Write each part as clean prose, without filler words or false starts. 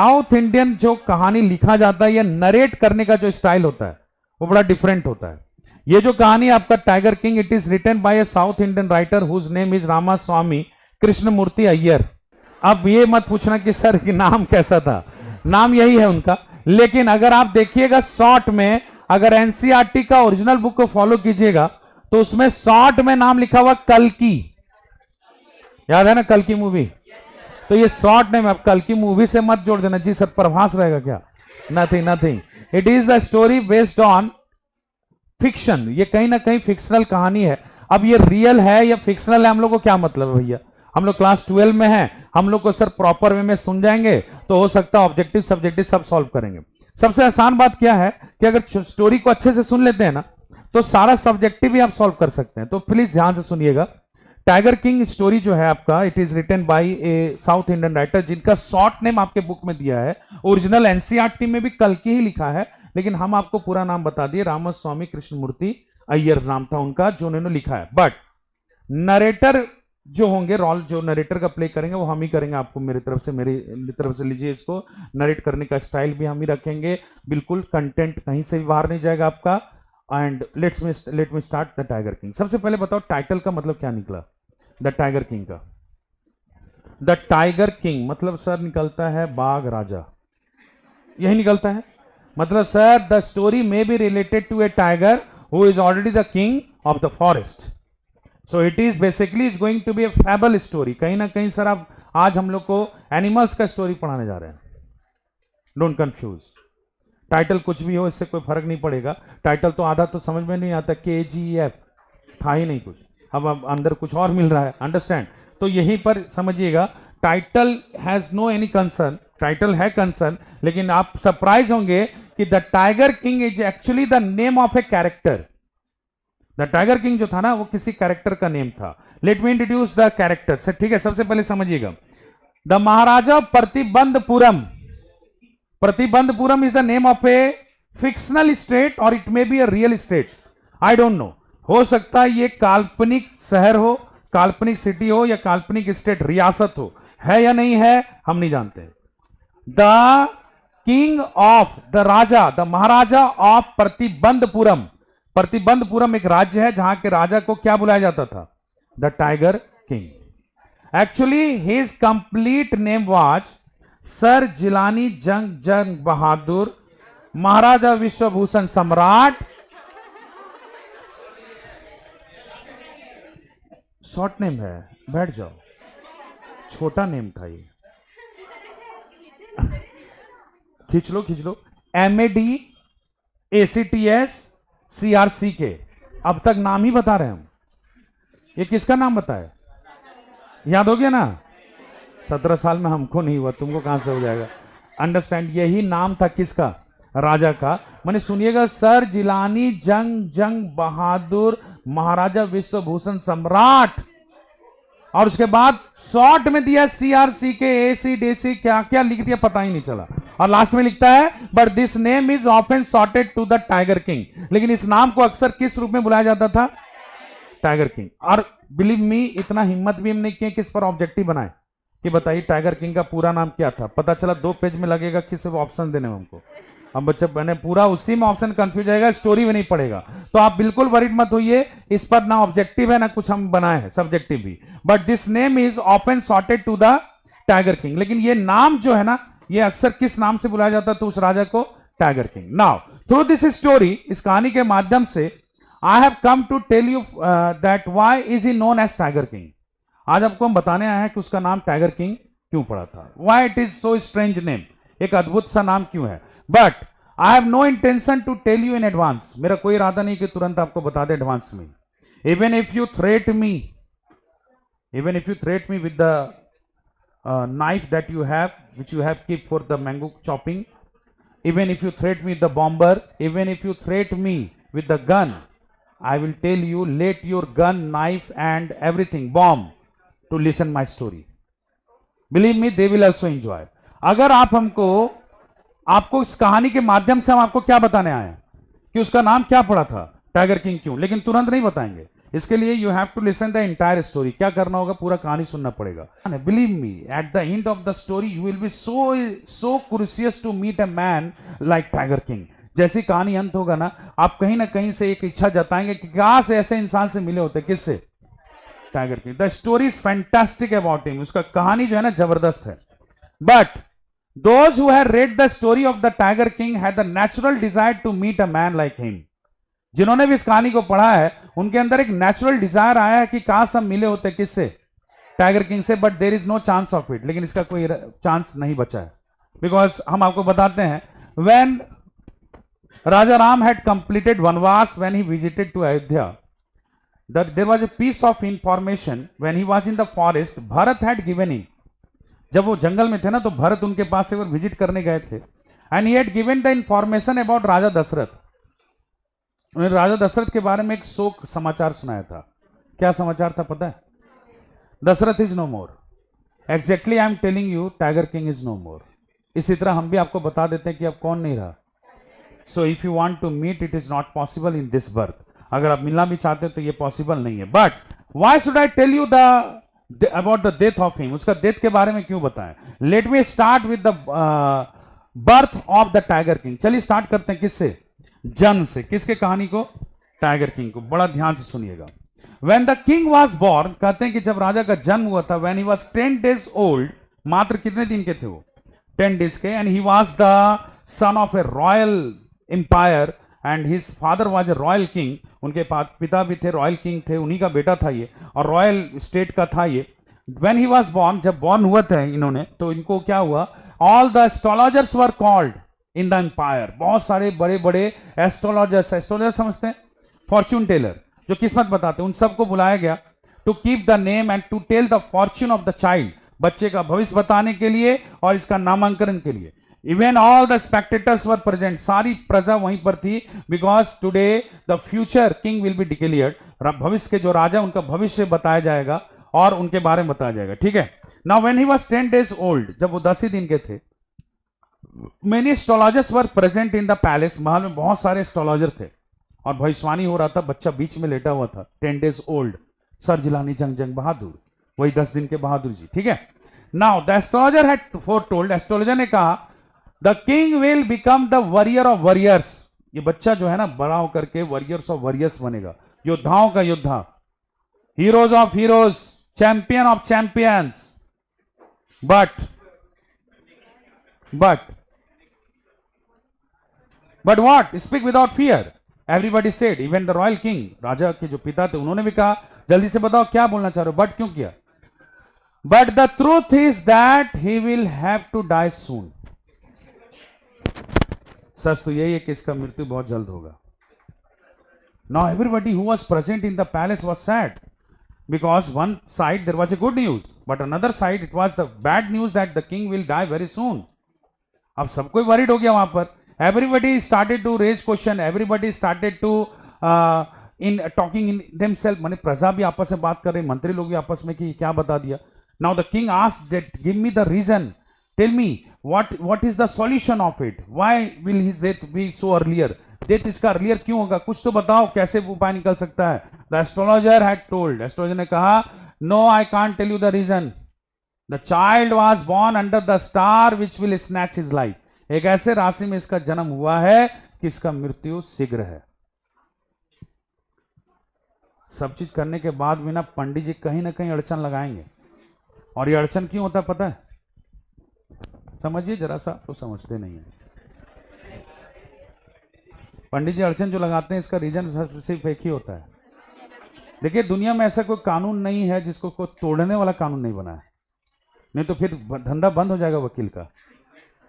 South Indian जो कहानी लिखा जाता है या नरेट करने का जो स्टाइल होता है वो बड़ा डिफरेंट होता है। ये जो कहानी आपका Tiger king, it is written by a South Indian writer whose name is Ramaswamy Krishnamurthy Iyer. अब ये मत पूछना कि सर कि नाम कैसा था, नाम यही है उनका। लेकिन अगर आप देखिएगा शॉर्ट में, अगर एनसीईआरटी का ओरिजिनल बुक को फॉलो कीजिएगा तो उसमें शॉर्ट में नाम लिखा हुआ कल्कि, याद है ना कल्कि मूवी? तो ये शॉर्ट नेम, आप कल्कि मूवी से मत जोड़ देना जी सर प्रभास रहेगा क्या, nothing nothing. It is the story based on fiction, ये कहीं ना कहीं फिक्शनल कहानी है। अब ये रियल है या फिक्शनल है हम लोग को क्या मतलब है भैया, हम लोग क्लास 12 में हैं, हम लोग को सर प्रॉपर वे में सुन जाएंगे तो हो सकता है ऑब्जेक्टिव सब्जेक्टिव सब सॉल्व करेंगे। सबसे आसान बात क्या है कि अगर स्टोरी को अच्छे से सुन लेते हैं ना तो सारा सब्जेक्टिव भी आप सॉल्व कर सकते हैं। तो प्लीज ध्यान से सुनिएगा। टाइगर किंग स्टोरी जो है आपका, it is written by a South Indian writer जिनका शॉर्ट नेम आपके बुक में दिया है। ओरिजिनल एनसीईआरटी में भी कल्कि ही लिखा है, लेकिन हम आपको पूरा नाम बता दिए, रामास्वामी कृष्णमूर्ति अय्यर नाम था उनका जो उन्होंने लिखा है। बट नरेटर जो होंगे, रोल जो नरेटर का प्ले करेंगे वो हम ही करेंगे। आपको मेरी तरफ से लीजिए इसको, नरेट करने का स्टाइल भी हम ही रखेंगे, बिल्कुल कंटेंट कहीं से भी बाहर नहीं जाएगा आपका। And let me start the tiger King. सबसे पहले बताओ टाइटल का मतलब क्या निकला द टाइगर किंग का? द टाइगर किंग मतलब सर निकलता है बाघ राजा, यही निकलता है। मतलब sir the story may be related to a tiger who is already the king of the forest. So it is basically is going to be a fable story. कहीं ना कहीं सर आप आज हम लोग को एनिमल्स का स्टोरी पढ़ाने जा रहे हैं, डोंट कंफ्यूज। टाइटल कुछ भी हो इससे कोई फर्क नहीं पड़ेगा। टाइटल तो आधा तो समझ में नहीं आता, KGF था ही नहीं कुछ, अब अंदर कुछ और मिल रहा है, अंडरस्टैंड? तो यहीं पर समझिएगा title has no any concern, title है कंसर्न, लेकिन आप सरप्राइज होंगे कि the tiger King is actually the name of a character. The tiger King जो था ना वो किसी कैरेक्टर का नेम था। Let me introduce the character. ठीक है, सबसे पहले समझिएगा the Maharaja Pratibandhapuram. Pratibandhapuram is the name of a fictional state और it may be a real state, I don't no. हो सकता है ये काल्पनिक शहर हो, काल्पनिक सिटी हो या काल्पनिक स्टेट रियासत हो, है या नहीं है हम नहीं जानते। The king of the Raja, the Maharaja of Pratibandapuram. Pratibandapuram एक राज्य है जहां के राजा को क्या बुलाया जाता था? The tiger king. Actually his complete name was sir Jilani जंग बहादुर महाराजा विश्वभूषण सम्राट। शॉर्ट नेम है, बैठ जाओ, छोटा नेम था ये, खींच लो। MAD ACTS CRCK, अब तक नाम ही बता रहे हैं हम। ये किसका नाम बताए? याद हो गया ना? 17 साल में हमको नहीं हुआ, तुमको कहां से हो जाएगा? अंडरस्टैंड, यही नाम था किसका? राजा का। मैंने सुनिएगा, सर जिलानी जंग बहादुर महाराजा विश्वभूषण सम्राट। और उसके बाद शॉर्ट में दिया CRCK ACDC, क्या क्या लिख दिया पता ही नहीं चला। और लास्ट में लिखता है but this name is often shorted to the tiger King. लेकिन इस नाम को अक्सर किस रूप में बुलाया जाता था? Tiger king. और बिलीव मी, इतना हिम्मत भी हम नहीं किए कि इस पर ऑब्जेक्टिव बनाए कि बताइए टाइगर किंग का पूरा नाम क्या था। पता चला 2 पेज में लगेगा कि सिर्फ ऑप्शन देने में हमको। अब बच्चे बने पूरा उसी में ऑप्शन कंफ्यूज जाएगा, स्टोरी में नहीं पड़ेगा। तो आप बिल्कुल वरीड मत होइए, इस पर ना ऑब्जेक्टिव है ना कुछ हम बनाए हैं सब्जेक्टिव भी। But this name is often shorted to the tiger King. लेकिन ये नाम जो है ना, ये अक्सर किस नाम से बुलाया जाता था उस राजा को? Tiger King. Now through this story, इस कहानी के माध्यम से I have come to tell you that why is he known as Tiger King. आज आपको हम बताने आए हैं कि उसका नाम टाइगर किंग क्यों पड़ा था, why it is so strange name, एक अद्भुत सा नाम क्यों है। But I have no intention to tell you in advance, मेरा कोई इरादा नहीं कि तुरंत आपको बता दे एडवांस में। Even if you threat me with the knife that you have, which you have keep for the mango chopping, even if you threat me with the bomber, even if you threat me with the gun, I will tell you, let your gun, knife and everything, bomb, to listen my story. Believe me, they will also enjoy. अगर आप आपको इस कहानी के माध्यम से हम आपको क्या बताने आए हैं कि उसका नाम क्या पड़ा था, टाइगर किंग क्यों, लेकिन तुरंत नहीं बताएंगे इसके लिए you have to listen the entire story. क्या करना होगा, पूरा कहानी सुनना पड़ेगा। Believe me, at the end of the story you will be so curious to meet a man like Tiger King. जैसी कहानी अंत होगा ना, आप कहीं ना कहीं से एक इच्छा जताएंगे कि कहां से ऐसे इंसान से मिले होते। किससे? Tiger king. The story is fantastic about him. उसका कहानी जो है ना जबरदस्त है। But those who have read the story of the Tiger King had the natural desire to meet a man like him। जिन्होंने भी इस कहानी को पढ़ा है उनके अंदर एक नेचुरल डिजायर आया है कि काश हम मिले होते। किससे? टाइगर किंग से। But there is no chance of it. लेकिन इसका कोई चांस नहीं बचा है। बिकॉज हम आपको बताते हैं, when Raja Ram had completed वनवास, when he visited to Ayodhya, there was a piece of information when he was in the forest, Bharat had given him। जब वो जंगल में थे ना तो भरत उनके पास से विजिट करने गए थे। And he had given the information about Raja Dasharath. उन्हें राजा दशरथ के बारे में एक शोक समाचार सुनाया था। क्या समाचार था पता है? Dasharath is no more. Exactly I am telling you, Tiger King is no more. इसी तरह हम भी आपको बता देते हैं कि अब कौन नहीं रहा। So if you want to meet, it is not possible in this birth. अगर आप मिलना भी चाहते हो तो ये पॉसिबल नहीं है। But why should I tell you about the death of him? उसका डेथ के बारे में क्यों बताएं? Let me start with the birth of the tiger King. चलिए स्टार्ट करते हैं। किससे? जन्म से। किसके कहानी को? टाइगर किंग को। बड़ा ध्यान से सुनिएगा। When the king was born, कहते हैं कि जब राजा का जन्म हुआ था, when he was 10 days old, मात्र कितने दिन के थे वो? 10 days के। and he was the son of a royal empire and his father was a royal king। उनके पिता भी थे, रॉयल किंग थे, उन्हीं का बेटा था ये, और रॉयल स्टेट का था ये। When he was born, जब बॉर्न हुआ था इन्होंने, तो इनको क्या हुआ? All the astrologers were called in the empire। बहुत सारे बड़े बड़े एस्ट्रोलॉजर्स, एस्ट्रोलॉजर समझते हैं? फॉर्च्यून टेलर, जो किस्मत बताते हैं, उन सबको बुलाया गया to keep the name and to tell the fortune of the child. बच्चे का भविष्य बताने के लिए और इसका नामांकन के लिए। Even all the spectators were present. सारी प्रजा वहीं पर थी। Because today the future king will be declared. भविष्य के जो राजा, उनका भविष्य बताया जाएगा और उनके बारे में बताया जाएगा। ठीक है। Now when he was 10 days old, जब वो 10 ही दिन के थे, many astrologers were present in the palace. महल में बहुत सारे एस्ट्रोलॉजर थे और भविष्यवाणी हो रहा था। बच्चा बीच में लेटा हुआ था, 10 days ओल्ड। सर जिलानी जंग बहादुर, वही 10 दिन के बहादुर जी। ठीक है। Now the astrologer had foretold, astrologer ने कहा, the king will become the warrior of warriors. ये बच्चा जो है ना, बड़ा होकर के वॉरियर्स ऑफ वॉरियर्स बनेगा, योद्धाओं का योद्धा, heroes of heroes, champion of champions. But what? Speak without fear. Everybody said, even the royal king, राजा के जो पिता थे उन्होंने भी कहा, जल्दी से बताओ क्या बोलना चाह रहे हो। बट क्यों किया? But the truth is that he will have to die soon. सच तो यही है कि इसका मृत्यु बहुत जल्द होगा। Now everybody who was present in the palace was sad, because one side there was a good news, but another side it was the bad news that the king will die very soon. अब सबको worried हो गया वहां पर। Everybody started to raise question. Everybody started to in talking in themselves। माने प्रजा भी आपस में बात कर रहे, मंत्री लोग भी आपस में कि क्या बता दिया। Now the king asked that, give me the reason, tell me what is the solution of it, why will his death be so earlier? Death इसका अर्लियर क्यों होगा? कुछ तो बताओ, कैसे उपाय निकल सकता है? The astrologer had told, astrologer ने कहा, no I can't tell you the reason, the child was born under the star which will snatch his life। एक ऐसे राशि में इसका जन्म हुआ है कि इसका मृत्यु शीघ्र है। सब चीज करने के बाद भी ना पंडित जी कहीं ना कहीं अड़चन लगाएंगे। और ये अड़चन क्यों होता है पता है? समझिए जरा सा, तो समझते नहीं है। पंडित जी अड़चन जो लगाते हैं, इसका रीजन सिर्फ एक ही होता है। देखिए, दुनिया में ऐसा कोई कानून नहीं है जिसको कोई तोड़ने वाला कानून नहीं बना है, नहीं तो फिर धंधा बंद हो जाएगा वकील का।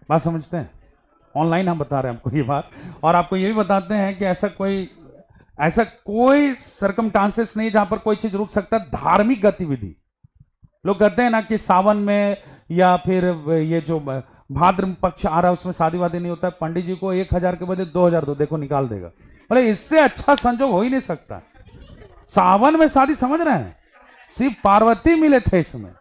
बात समझते हैं? ऑनलाइन हम बता रहे हैं आपको ये बात, और आपको ये भी बताते हैं कि ऐसा कोई सर्कमस्टांसेस नहीं जहां पर कोई चीज रुक सकता है। धार्मिक गतिविधि, लोग कहते हैं ना कि सावन में या फिर ये जो भाद्र पक्ष आ रहा है उसमें शादी वादी नहीं होता है, पंडित जी को 1000 के बदले 2000 दो, देखो निकाल देगा। बोले इससे अच्छा संजोग हो ही नहीं सकता। सावन में शादी, समझ रहे हैं? सिर्फ पार्वती मिले थे इसमें।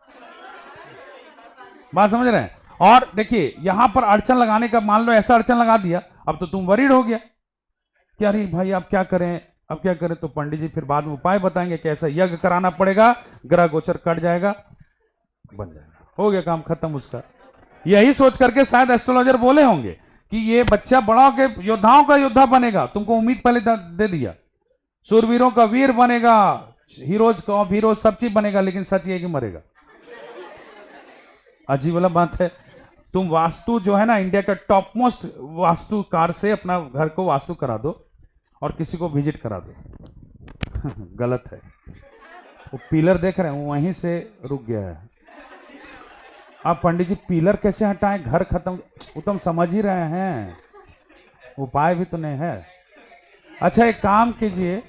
बात समझ रहे हैं? और देखिए, यहां पर अड़चन लगाने का, मान लो ऐसा अड़चन लगा दिया, अब तो तुम वरीड हो गया कि अरे भाई आप क्या करें, अब क्या करें? तो पंडित जी फिर बाद में उपाय बताएंगे कि ऐसा यज्ञ कराना पड़ेगा, ग्रह गोचर कट जाएगा, बन जाएगा, हो गया काम खत्म उसका। यही सोच करके शायद एस्ट्रोलॉजर बोले होंगे कि ये बच्चा बड़ा होकर योद्धाओं का योद्धा बनेगा, तुमको उम्मीद पहले दे दिया, सूरवीरों का वीर बनेगा, हीरोज का हीरो सब चीज बनेगा, लेकिन सच ये कि मरेगा। अजीब वाला बात है। तुम वास्तु जो है ना, इंडिया का टॉप मोस्ट वास्तुकार से अपना घर को वास्तु करा दो और किसी को विजिट करा दो गलत है। वो पिलर देख रहे हैं, वहीं से रुक गया है। आप पंडित जी पिलर कैसे हटाएं, घर खत्म, वो तो हम समझ ही रहे हैं, उपाय भी तो नहीं है। अच्छा एक काम कीजिए,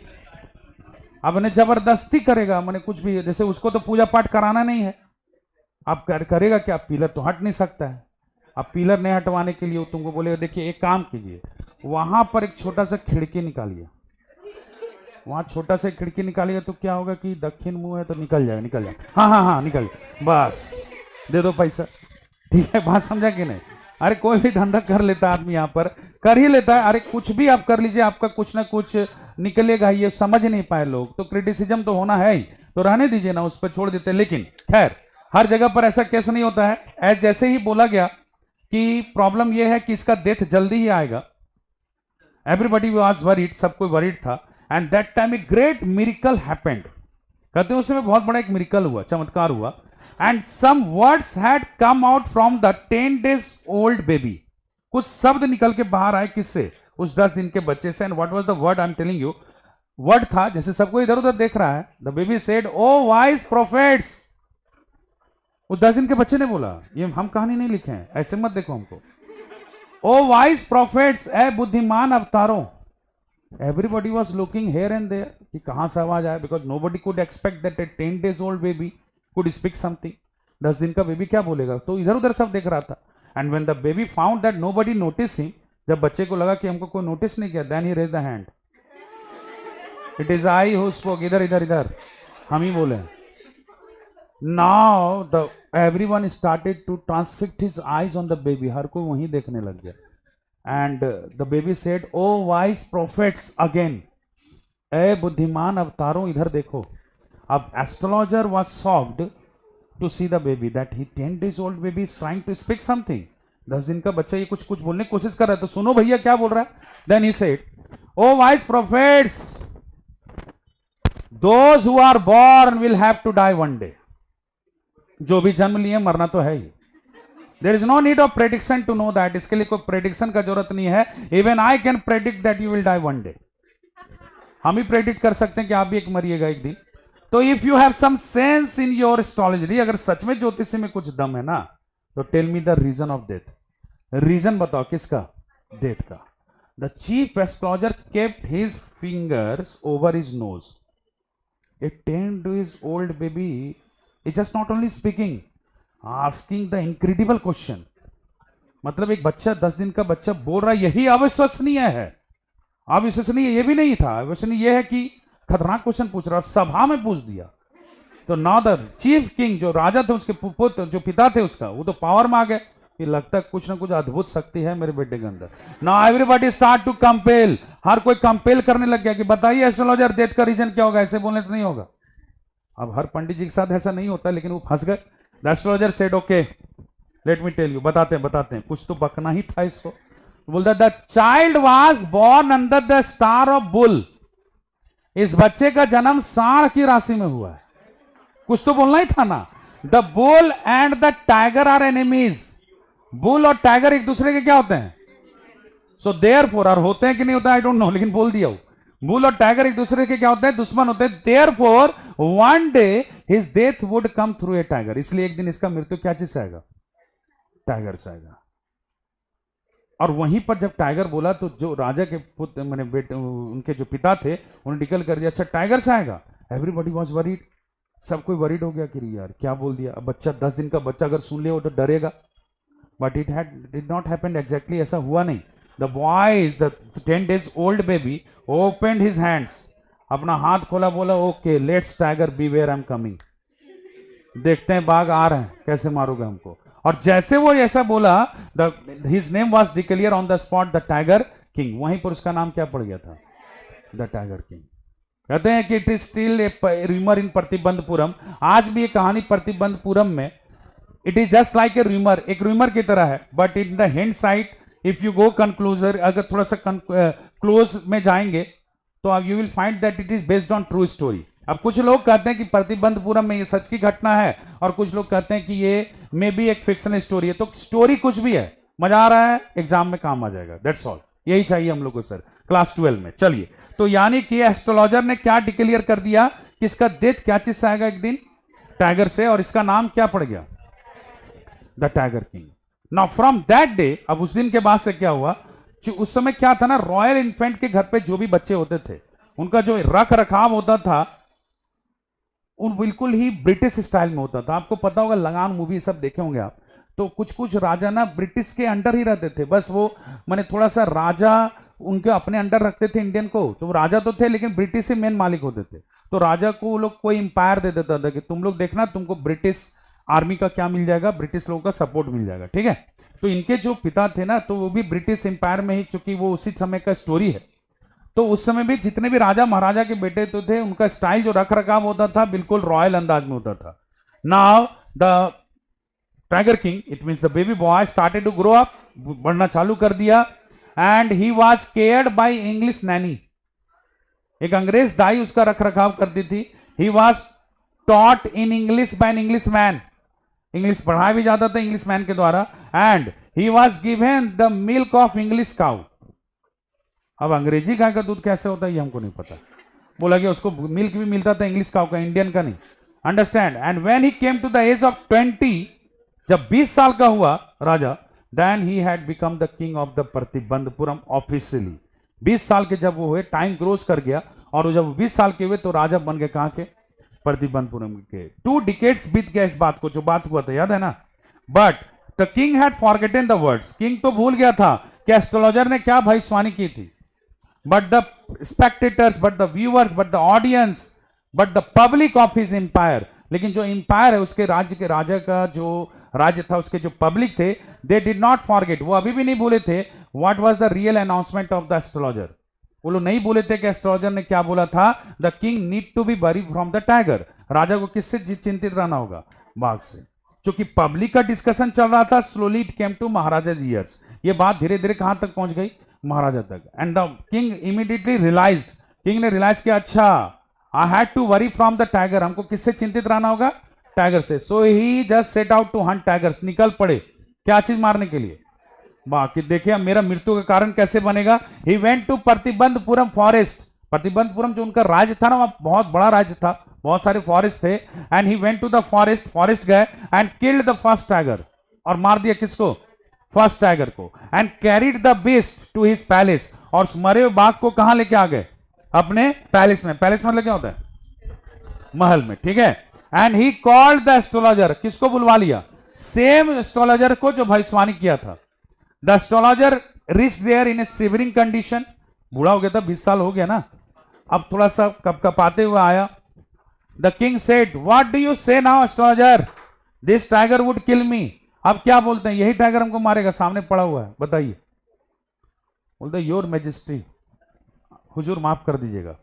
अब ने जबरदस्ती करेगा, मैंने कुछ भी, जैसे उसको तो पूजा पाठ कराना नहीं है, आप करेगा क्या? पिलर तो हट नहीं सकता है। अब पिलर नहीं हटवाने के लिए तुमको बोलेगा देखिए एक काम कीजिए, वहां पर एक छोटा सा खिड़की निकालिए, वहां छोटा सा खिड़की निकालिए तो क्या होगा कि दक्षिण मुंह है तो निकल जाएगा, निकल जाएगा, हाँ हाँ हाँ निकल, बस दे दो पैसा। ठीक है, बात समझा कि नहीं? अरे कोई भी धंधा कर लेता है आदमी, यहाँ पर कर ही लेता है। अरे कुछ भी आप कर लीजिए, आपका कुछ ना कुछ निकलेगा, ये समझ नहीं पाए लोग, तो क्रिटिसिज्म तो होना है ही, तो रहने दीजिए ना, उस पर छोड़ देते। लेकिन खैर हर जगह पर ऐसा केस नहीं होता है। जैसे ही बोला गया कि प्रॉब्लम यह है कि इसका डेथ जल्दी ही आएगा, एवरीबडी वाज वरीड, सब कोई वरीड था, and that time a great miracle happened. कहते हैं उस समय बहुत बड़ा एक मिरेकल हुआ, चमत्कार हुआ, and some words had come out from the 10 days old baby. कुछ शब्द निकल के बाहर आए, किससे? उस 10 दिन के बच्चे से। And what was the word? I am telling you, word था, जैसे सबको इधर उधर देख रहा है, the baby said O wise prophets. उस 10 दिन के बच्चे ने बोला, ये हम कहानी नहीं लिखे हैं, ऐसे मत देखो हमको, ओ वाइज प्रोफेट्स, ए बुद्धिमान अवतारों। Everybody was looking here and there कि कहां से आवाज आया, because nobody could expect that a 10 days old baby could speak something. 10 दिन का बेबी क्या बोलेगा? तो इधर उधर सब देख रहा था। And when the baby found that nobody notice him, जब बच्चे को लगा कि हमको कोई नोटिस नहीं किया, then he raise the hand, it is I who spoke, इधर इधर इधर हम ही बोले। Now the everyone started to transfix his eyes on the baby, हर कोई वहीं देखने लग गया। And the baby said O wise prophets again, ए बुद्धिमान अवतारों इधर देखो। अब astrologer was shocked to see the baby that he 10 days old baby is trying to speak something. 10 दिन का बच्चा ये कुछ कुछ बोलने की कोशिश कर रहा है, तो सुनो भैया क्या बोल रहा है। Then he said O wise prophets, those who are born will have to die one day. जो भी जन्म लिए मरना तो है ही। There is no need of prediction to know that, इसके लिए कोई प्रेडिक्शन का जरूरत नहीं है। Even I can predict that you will die one day. हम ही प्रेडिक्ट कर सकते हैं कि आप भी एक मरिएगा एक दिन। तो if you have some sense in your astrology, अगर सच में ज्योतिष में कुछ दम है ना, तो tell me the reason of death. Reason बताओ किसका? डेथ का। The chief astrologer kept his fingers over his nose. A 10 days old baby is just not only speaking, asking the incredible question. मतलब एक बच्चा, 10 दिन का बच्चा बोल रहा है, यही अविश्वसनीय है। अविश्वसनीय ये भी नहीं था, अविश्वसनीय ये है कि खतरनाक क्वेश्चन पूछ रहा, सभा में पूछ दिया। तो नाउ द चीफ किंग, जो राजा थे, उसके पुत्र जो पिता थे उसका, वो तो पावर में आ गए कि लगता है कुछ ना कुछ अद्भुत शक्ति है मेरे बेटे के अंदर। Now everybody start to compel, हर कोई कंपेल करने लग गया कि बताइए एस्ट्रोलॉजर डेथ का रीजन क्या होगा। ऐसे बोलने से नहीं होगा। अब हर पंडित जी के साथ ऐसा नहीं होता, लेकिन वो फंस गए। The astrologer said okay let me tell you, बताते हैं कुछ तो बकना ही था इसको। बोलता the child was born under the star of bull. इस बच्चे का जन्म सांड की राशि में हुआ है। कुछ तो बोलना ही था ना। The bull and the tiger are enemies. Bull और टाइगर एक दूसरे के क्या होते हैं? सो देयरफॉर, और होते हैं कि नहीं होता आई डोंट नो, लेकिन बोल दिया। बुल और टाइगर एक दूसरे के क्या होते हैं? दुश्मन होते हैं। Therefore one day his death would come through a tiger. इसलिए एक दिन इसका मृत्यु क्या चीज से आएगा? टाइगर से आएगा। और वहीं पर जब टाइगर बोला तो जो राजा के पुत्र मैंने बेटे, उनके जो पिता थे, उन्होंने डिक्लेयर कर दिया अच्छा टाइगर से आएगा। एवरीबॉडी वाज वरीड, सब कोई वरीड हो गया कि यार क्या बोल दिया। अब बच्चा, 10 दिन का बच्चा अगर सुन लिया वो तो डरेगा। But it did not happen exactly, ऐसा हुआ नहीं। The boys, the 10 days old baby opened his hands, अपना हाथ खोला, बोला okay let's tiger beware I am coming. देखते हैं बाघ आ रहे हैं, कैसे मारोगे हमको। और जैसे वो ऐसा बोला, his name was declare on the spot the tiger King. वहीं पर उसका नाम क्या पड़ गया था? The tiger King. कहते हैं कि it is still a rumour in Pratibandhapuram. आज भी ये कहानी प्रतिबंधपुरम में it is just like a rumour, एक रूमर की तरह है, but in the hint side if you go closer, अगर थोड़ा सा क्लोज में जाएंगे तो आप you will find that it is based on true story. अब कुछ लोग कहते हैं कि प्रतिबंधपुरम में ये सच की घटना है, और कुछ लोग कहते हैं कि ये मे बी एक फिक्शनल स्टोरी है। तो स्टोरी कुछ भी है, मजा आ रहा है, एग्जाम में काम आ जाएगा, दैट्स ऑल। यही चाहिए हम लोग को सर क्लास 12 में। चलिए, तो यानी कि एस्ट्रोलॉजर ने क्या डिक्लेयर कर दिया कि इसका डेथ क्या चीज से आएगा, एक दिन टाइगर से, और इसका नाम क्या पड़ गया, the tiger King. Now from that day, अब उस दिन के बाद से क्या हुआ, उस समय क्या था ना, रॉयल इन्फेंट के घर पे जो भी बच्चे होते थे उनका जो रख रखाव होता था उन बिल्कुल ही ब्रिटिश स्टाइल में होता था। आपको पता होगा, लगान मूवी सब देखे होंगे आप, तो कुछ कुछ राजा ना ब्रिटिश के अंडर ही रहते थे, बस वो माने थोड़ा सा राजा उनके अपने अंडर रखते थे इंडियन को, तो वो राजा तो थे लेकिन ब्रिटिश ही मेन मालिक होते थे। तो राजा को वो लोग कोई इंपायर दे देता था कि तुम लोग देखना, तुमको ब्रिटिश आर्मी का क्या मिल जाएगा, ब्रिटिश लोगों का सपोर्ट मिल जाएगा, ठीक है। तो इनके जो पिता थे ना, तो वो भी ब्रिटिश एम्पायर में ही, चूंकि वो उसी समय का स्टोरी है, तो उस समय भी जितने भी राजा महाराजा के बेटे तो थे, उनका स्टाइल जो रख रखाव होता था बिल्कुल रॉयल अंदाज में होता था। Now the tiger king, it means the baby boy started to grow up, बढ़ना चालू कर दिया, and he was cared by English nanny, एक अंग्रेज दाई उसका रख रखाव करती थी। He was taught in English by an English man, English पढ़ाया भी जाता था इंग्लिश मैन के द्वारा, and he was given the milk of English cow. अब अंग्रेजी गाय का दूध कैसे होता है ये हमको नहीं पता, बोला कि उसको मिल्क भी मिलता था इंग्लिश काउ का, इंडियन का नहीं, understand. And when he came to the age of 20, जब 20 साल का हुआ राजा, then he had become the king of the Pratibandhapuram officially. 20 साल के जब वो हुए, टाइम क्रॉस कर गया, और जब 20 साल के हुए तो राजा बन गए कहां के, प्रतिबंधपुरम के। 2 डिकेड्स बीत गया इस बात को, जो बात हुआ था याद है ना। But the king had forgotten the words, king तो भूल गया था कि एस्ट्रोलॉजर ने क्या भविष्यवाणी की थी। But the spectators, but the viewers, but the audience, but the public of his empire, लेकिन जो एम्पायर है उसके राज्य के, राजा का जो राज्य था उसके जो पब्लिक थे, दे डिड नॉट फॉरगेट, वो अभी भी नहीं भूले थे what was the real announcement of the astrologer. वो लोग नहीं बोले थे कि एस्ट्रोलॉजर ने क्या बोला था, the king need to be bury from the tiger. राजा को किससे चिंतित रहना होगा, बाघ से। क्योंकि पब्लिक का डिस्कशन चल रहा था, slowly it came to Maharaja ears, ये बात धीरे धीरे कहां तक पहुंच गई, महाराजा तक। And the king immediately realised, king ने रियलाइज किया, अच्छा I had to worry from the tiger, हमको किससे चिंतित रहना होगा, टाइगर से। So he just set out to hunt tigers, निकल पड़े क्या चीज मारने के लिए, बाकी देखिए मेरा मृत्यु का कारण कैसे बनेगा। He went to Pratibandhapuram forest, Pratibandhapuram जो उनका राज्य था ना, वह बहुत बड़ा राज्य था, बहुत सारे फॉरेस्ट थे। And he went to the forest, forest गए, and killed the first tiger, और मार दिया किसको, फर्स्ट टाइगर को। And carried the beast to his palace, और मरे हुए बाघ को कहां लेके आ गए, अपने पैलेस में। पैलेस मतलब क्या होता है, महल में, ठीक है। And he called the astrologer, किसको बुलवा लिया, सेम एस्ट्रोलॉजर को जो भविष्यवाणी किया था। The astrologer reach there in a shivering condition, बूढ़ा हो गया था, 20 साल हो गया ना, अब थोड़ा सा कपकपाते हुए आया। The king said, what do you say now astrologer, this tiger would kill me. अब क्या बोलते हैं, यही टाइगर हमको मारेगा, सामने पड़ा हुआ है, बताइए। बोलते योर मैजेस्टी, हुजूर माफ कर दीजिएगा,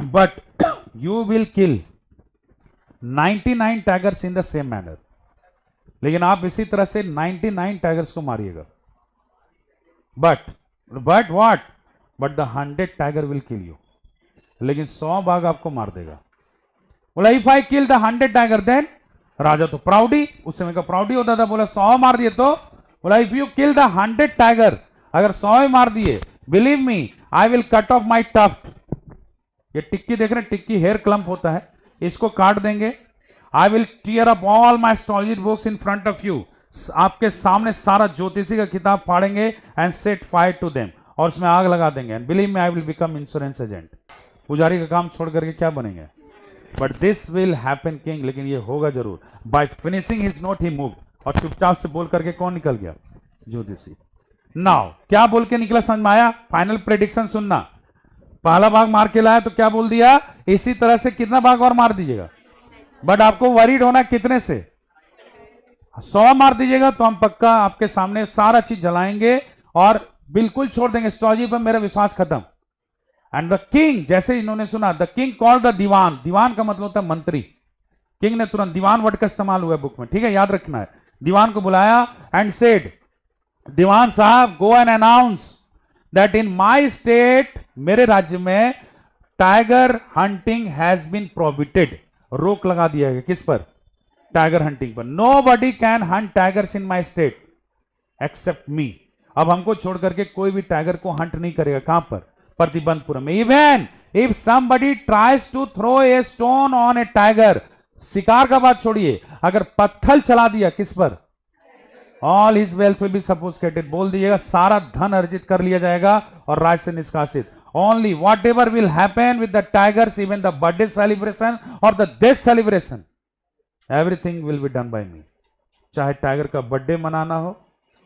but you will kill 99 tigers in the same manner, लेकिन आप इसी तरह से 99 टाइगर्स को मारिएगा। But what, but the 100 tiger will kill you, लेकिन 100 बाघ आपको मार देगा। बोला if I kill the 100 tiger then, राजा तो प्राउडी, उस समय का प्राउडी होता था, बोला 100 मार दिए तो, बोला if you kill the 100 tiger, अगर 100 मार दिए, believe me I will cut off my tuft, ये टिक्की देख रहे हैं, टिक्की हेयर क्लम्प होता है, इसको काट देंगे। I will tear up all my astrology books in front of you, आपके सामने सारा ज्योतिषी का किताब फाड़ेंगे, and set fire to them, और उसमें आग लगा देंगे। And believe me I will become insurance agent, पुजारी का काम छोड़ करके क्या बनेंगे। But this will happen king, लेकिन ये होगा जरूर। By finishing his note he move, और चुपचाप से बोल करके कौन निकल गया, ज्योतिषी। नाउ क्या बोल के निकला, समझ में आया, फाइनल प्रेडिक्शन सुनना। पहला बाघ मार के लाया तो क्या बोल दिया, इसी तरह से कितना बाघ और मार दीजिएगा, बट आपको वरीड होना कितने से, 100 मार दीजिएगा तो हम पक्का आपके सामने सारा चीज जलाएंगे, और बिल्कुल छोड़ देंगे, एस्ट्रोलॉजी पर मेरा विश्वास खत्म। एंड द किंग, जैसे इन्होंने सुना, द किंग कॉल्ड द दीवान, दीवान का मतलब होता है मंत्री, किंग ने तुरंत, दीवान वर्ड का इस्तेमाल हुआ है बुक में, ठीक है, याद रखना है। दीवान को बुलाया एंड सेड, दीवान साहब go and announce that in my state, मेरे राज्य में tiger hunting has been prohibited, रोक लगा दिया गया, किस पर? टाइगर हंटिंग पर। Nobody can hunt tigers in my state except me, अब हमको छोड़ करके कोई भी टाइगर को हंट नहीं करेगा। कहां पर? प्रतिबंधपुरम में। Even if somebody tries to throw a stone on a tiger, शिकार का बात छोड़िए, अगर पत्थर चला दिया किस पर? All his wealth will be suffocated, बोल दीजिएगा सारा धन अर्जित कर लिया जाएगा और राज्य से निष्कासित। Only whatever will happen with the tigers, even the birthday celebration और the death celebration, everything will be done by me. चाहे टाइगर का बर्थडे मनाना हो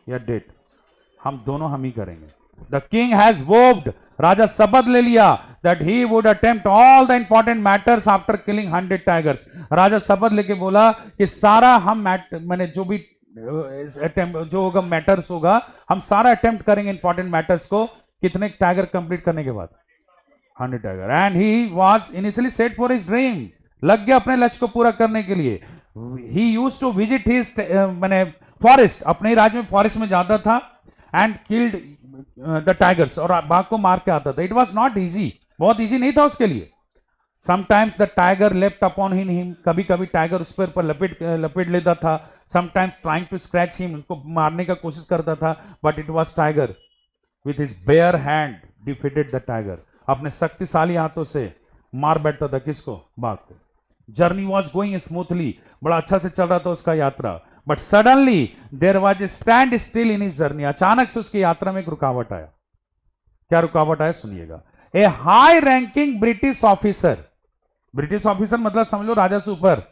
या डेट, हम दोनों हम ही करेंगे। द किंग हैज वोव्ड, राजा शपथ ले लिया that he would attempt all the important matters after killing 100 tigers। राजा शपथ लेके बोला कि सारा हम मैंने जो भी जो होगा मैटर्स होगा, हम सारा अटेम्प्ट करेंगे इंपॉर्टेंट मैटर्स को, कितने टाइगर कंप्लीट करने के बाद? 100 tiger. And he was initially set for his dream, लग गया अपने लक्ष्य को पूरा करने के लिए। He used to visit his मैंने फॉरेस्ट, अपने राज्य में फॉरेस्ट में जाता था, एंड किल्ड द टाइगर्स, और बाघ को मार के आता था। इट वॉज नॉट ईजी, बहुत इजी नहीं था उसके लिए। Sometimes the tiger left upon him, कभी कभी टाइगर उस पर लपेट लेता था। Sometimes trying to scratch him, उसको मारने का कोशिश करता था, but it was tiger with his bare hand defeated the tiger, अपने शक्तिशाली हाथों से मार बैठता था किसको? बाघ को। जर्नी वॉज गोइंग स्मूथली, बड़ा अच्छा से चल रहा था उसका यात्रा, but suddenly there was a stand still in his journey, अचानक से उसकी यात्रा में एक रुकावट आया। क्या रुकावट आया सुनिएगा। A high ranking British officer, ब्रिटिश ऑफिसर मतलब समझ लो राजा से ऊपर,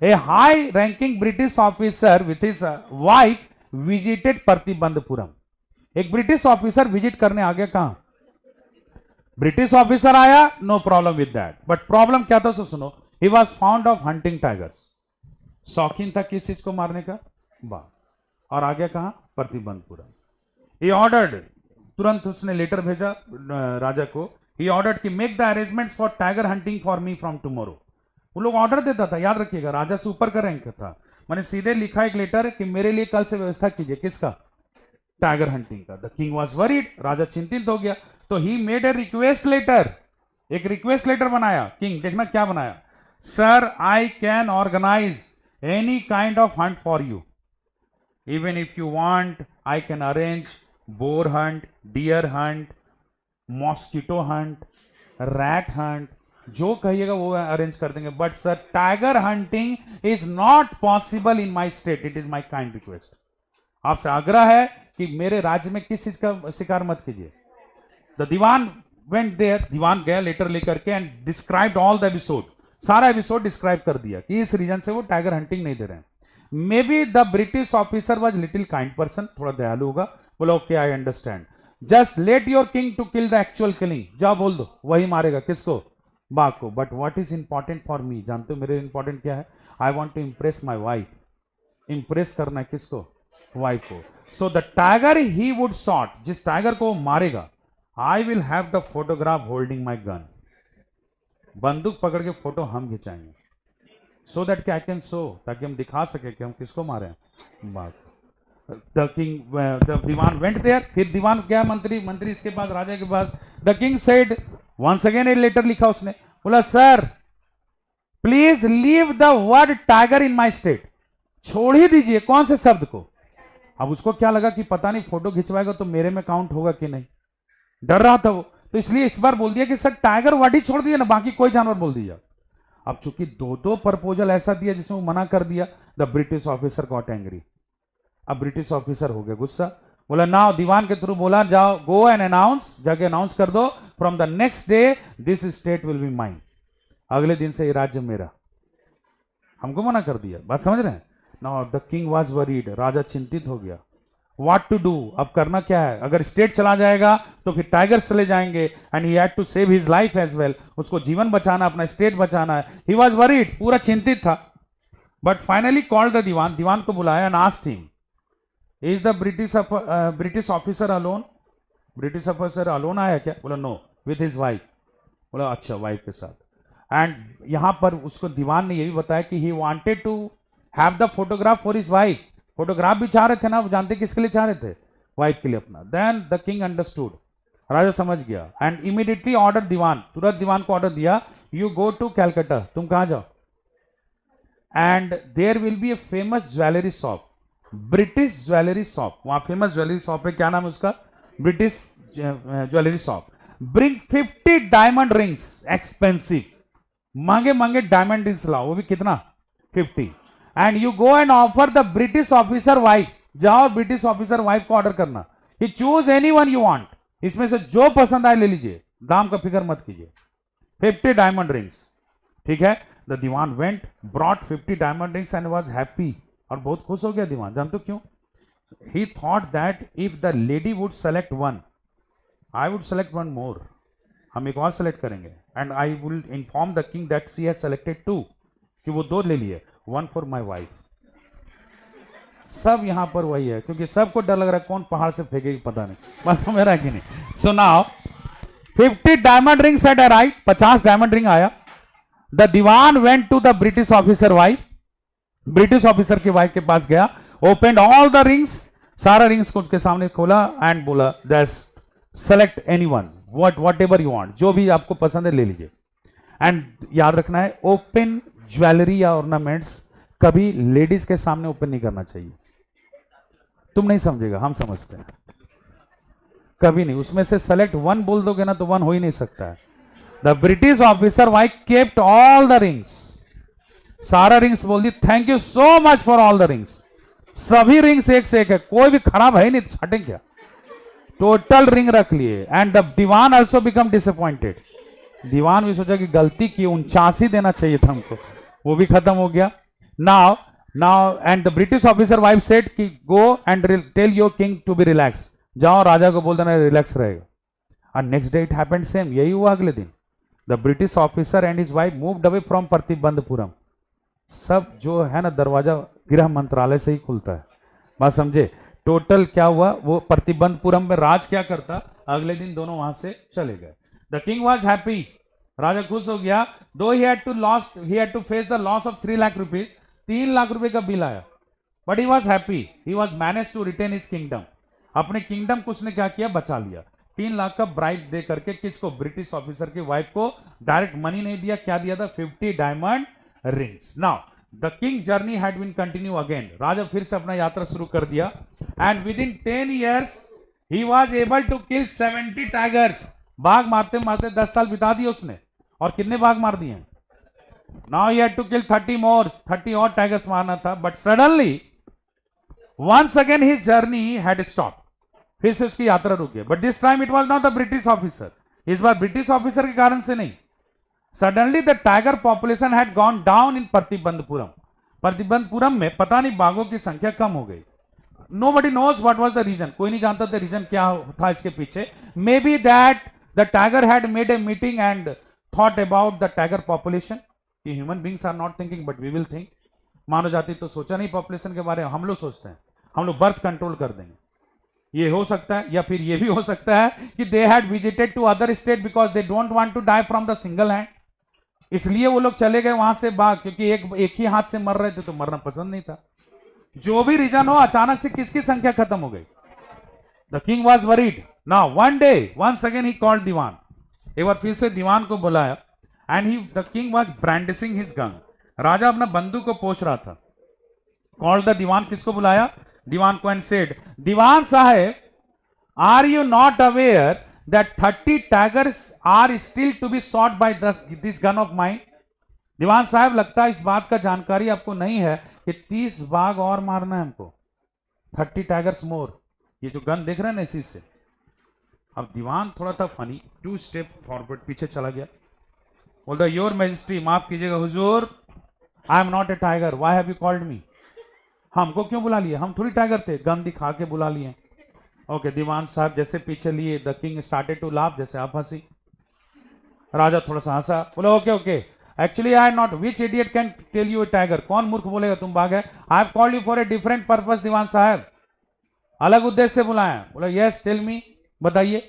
a high ranking British officer with his wife visited Pratibandhapuram. एक ब्रिटिश ऑफिसर विजिट करने आ गया, कहां? ब्रिटिश ऑफिसर आया, no problem with that, but problem क्या था सो सुनो। He was found of hunting tigers, शौकीन था किस चीज को मारने का? बाघ। और आ गया कहां? प्रतिबंधपुरम। ही ऑर्डर्ड, तुरंत उसने लेटर भेजा राजा को। ही ऑर्डर्ड कि make the arrangements for tiger hunting for me from tomorrow. वो लोग ऑर्डर देता था, याद रखिएगा, राजा से ऊपर का रैंक था। मैंने सीधे लिखा एक लेटर कि मेरे लिए कल से व्यवस्था कीजिए, किसका? टाइगर हंटिंग का। द किंग वॉज वरीड, राजा चिंतित हो गया, तो he made a request letter, एक रिक्वेस्ट लेटर बनाया। किंग देखना क्या बनाया, sir I can organise any kind of hunt for you, even if you want I can arrange boar hunt, deer hunt, mosquito hunt, rat hunt, जो कहिएगा वो arrange कर देंगे, but sir tiger hunting is not possible in my state, it is my kind request. आपसे आग्रह है कि मेरे राज्य में किस चीज का शिकार मत कीजिए। द दीवान वेंट देयर, दीवान गया लेटर लेकर के and described all the episode, सारा एपिसोड डिस्क्राइब कर दिया कि इस रीजन से वो टाइगर हंटिंग नहीं दे रहे हैं। Maybe the British officer was little kind person, थोड़ा दयालु होगा, बोला okay I understand, just let your king to kill the actual killing, जाओ बोल दो वही मारेगा, किसको? बाघ को। But what is important for me, जानते हो मेरे इंपॉर्टेंट क्या है? I want to impress my wife, impress करना है किसको? वाइफ को। So the tiger he would shot, जिस टाइगर को मारेगा, I will have the photograph holding my gun, बंदूक पकड़ के फोटो हम खिंचाएंगे, so that I can show, ताकि हम दिखा सके कि हम किसको मारे हैं? बाघ। The king, the Diwan went there, फिर दीवान क्या, मंत्री इसके पास, राजा के पास। The king said once again, a letter लिखा उसने, बोला sir please leave the word tiger in my state, छोड़ ही दीजिए, कौन से शब्द को? अब उसको क्या लगा कि पता नहीं फोटो खिंचवाएगा तो मेरे में काउंट होगा कि नहीं, डर रहा था वो, तो इसलिए इस बार बोल दिया कि सर टाइगर वर्ड ही छोड़ दिया ना, बाकी कोई जानवर बोल दिया। अब चूंकि दो प्रपोजल ऐसा दिया जिसमें वो मना कर दिया, the British officer got angry. अब ब्रिटिश ऑफिसर हो गया गुस्सा, बोला नाउ, दीवान के थ्रू बोला जाओ, गो एंड अनाउंस, जाके अनाउंस कर दो, from the next day this state will be mine, अगले दिन से ये राज्य मेरा। हमको मना कर दिया, बात समझ रहे हैं? Now the king was worried, राजा चिंतित हो गया, व्हाट टू डू, अब करना क्या है? अगर स्टेट चला जाएगा तो फिर टाइगर्स चले जाएंगे, and he had to save his life as well, उसको जीवन बचाना, अपना स्टेट बचाना है। ही वाज वरीड, पूरा चिंतित था, बट फाइनली कॉल्ड द दीवान को बुलाया and asked him, is the British officer alone, British officer alone आया क्या? बोला नो, विथ हिज वाइफ। बोला अच्छा, वाइफ के साथ। एंड यहां पर उसको दीवान ने ये भी बताया कि he wanted to have the photograph for his wife. Photograph भी चाह रहे थे ना, वो जानते किसके लिए चाह रहे थे? वाइफ के लिए अपना। देन द किंग अंडरस्टूड, राजा समझ गया एंड इमीडिएटली ऑर्डर दीवान, तुरंत दीवान को ऑर्डर दिया, यू गो टू कैलकाटा, तुम कहां जाओ, and there will be a famous jewellery shop, British jewellery shop, वहां फेमस ज्वेलरी शॉप है, क्या नाम है उसका? British jewellery shop. Bring 50 diamond rings, expensive, महंगे महंगे डायमंड रिंग्स लाओ, वो भी कितना? 50। And you go and offer the British officer wife, जाओ ब्रिटिश ऑफिसर वाइफ को ऑर्डर करना कि choose any one you want, इसमें से जो पसंद आए ले लीजिए, दाम का फिक्र मत कीजिए। 50 डायमंड रिंग्स, ठीक है। The Diwan went, brought 50 diamond rings and was happy, और बहुत खुश हो गया दीवान। जानते हो क्यों? He thought that if the lady would select one, I would select one more, हम एक और सेलेक्ट करेंगे, and I will inform the king that she has selected 2, कि वो 2 ले लिए, 1 फॉर माई वाइफ। सब यहां पर वही है, क्योंकि सबको डर लग रहा है कौन पहाड़ से फेंकेगी पता नहीं, बस समझ रहा है कि नहीं। So now 50 diamond rings had arrived, 50 diamond ring आया। The Diwan went to the British officer wife, British officer की वाइफ के पास गया, ओपनड ऑल द रिंग्स, सारा रिंग्स को उसके सामने खोला एंड बोला just select anyone, whatever you want, जो भी आपको पसंद है ले लीजिए। एंड याद रखना है, ओपन ज्वेलरी या ऑर्नामेंट्स कभी लेडीज के सामने ओपन नहीं करना चाहिए। तुम नहीं समझेगा, हम समझते हैं, कभी नहीं। उसमें से सेलेक्ट 1 बोल दोगे ना तो 1 हो ही नहीं सकता है। The British officer wife kept all the rings, सारा रिंग्स बोल दी, thank you so much for all the rings, सभी रिंग्स एक से एक है, कोई भी खराब है नहीं, छाटे क्या, टोटल रिंग रख लिए। And the Dewan also become disappointed, Dewan भी सोचा कि गलती की, 79 देना चाहिए था हमको, वो भी खत्म हो गया। Now and the British officer wife said कि go and tell your king to be relax, जाओ राजा को बोल देना रिलैक्स रहेगा। और next day it happened same, यही हुआ अगले दिन। The British officer and his wife moved away from Pratibandhapuram, सब जो है ना दरवाजा गृह मंत्रालय से ही खुलता है, बात समझे। टोटल क्या हुआ, वो प्रतिबंधपुरम में राज क्या करता, अगले दिन दोनों वहां से चले गए। द किंग वॉज हैप्पी, राजा खुश हो गया। दो he had to face the loss of 3 lakh rupees, 3 lakh रुपए का बिल आया, but he was happy, he was manage to retain his kingdom, अपने किंगडम को उसने क्या किया, बचा लिया। 3 लाख का ब्राइब दे करके, किसको? ब्रिटिश ऑफिसर की वाइफ को। डायरेक्ट मनी नहीं दिया, क्या दिया था? 50 diamond rings. Now the king journey had been continue again, राजा फिर से अपना यात्रा शुरू कर दिया। And within 10 years he was able to kill 70 tigers, बाघ मारते मारते 10 साल बिता दिए उसने, और कितने बाघ मार दिए? Now he had to kill 30 और टाइगर्स मारना था। But suddenly once again his journey had stop, फिर से उसकी यात्रा रुक गई। But this time it was not the British officer, इस बार ब्रिटिश ऑफिसर के कारण से नहीं। Suddenly the tiger population had gone down in Pratibandhapuram, Pratibandhapuram में पता नहीं बाघों की संख्या कम हो गई। Nobody knows what was the reason, कोई नहीं जानता था रीजन क्या था इसके पीछे। Maybe that the tiger had made a meeting and thought about the tiger population, कि human beings are not thinking but we will think, मानव जाति तो सोचा नहीं पॉपुलेशन के बारे में, हम लोग सोचते हैं हम लोग बर्थ कंट्रोल कर देंगे, ये हो सकता है। या फिर ये भी हो सकता है कि they had visited to other state because they don't want to die from the single hand, इसलिए वो लोग चले गए वहां से बाघ, क्योंकि एक ही हाथ से मर रहे थे तो मरना पसंद नहीं था। जो भी रीजन हो, अचानक से किसकी संख्या खत्म हो गई। The king was worried. Now one day once again he called Dewan, एक बार फिर से दीवान को बुलाया। And he the king was brandishing his gun, राजा अपना बंदूक को पोंछ रहा था। कॉल्ड द दीवान, किसको बुलाया? दीवान को। And said, Dewan sahib, are you not aware that 30 tigers are still to be shot by this gun of mine? Dewan sahib, लगता है इस बात का जानकारी आपको नहीं है कि 30 बाघ और मारना है हमको, 30 टाइगर्स मोर। ये जो गन देख रहे हैं ना, इसी से। अब दीवान थोड़ा था फनी, 2 स्टेप फॉरवर्ड, पीछे चला गया। बोलता, योर मैजेस्टी, माफ कीजिएगा हुजूर, आई am not a tiger, why have you called me? हमको क्यों बुला लिया? हम थोड़ी टाइगर थे, गन दिखा के बुला लिए। ओके, दीवान साहब जैसे पीछे लिए, the king started to laugh, जैसे आप हंसी। राजा थोड़ा सा हंसा, बोला okay okay, actually I am not, which idiot can tell you a tiger? कौन मूर्ख बोलेगा तुम बाघ है? I have called you for a different purpose Dewan sahib, अलग उद्देश्य से बुलाया। बोला यस टेल मी, बताइए,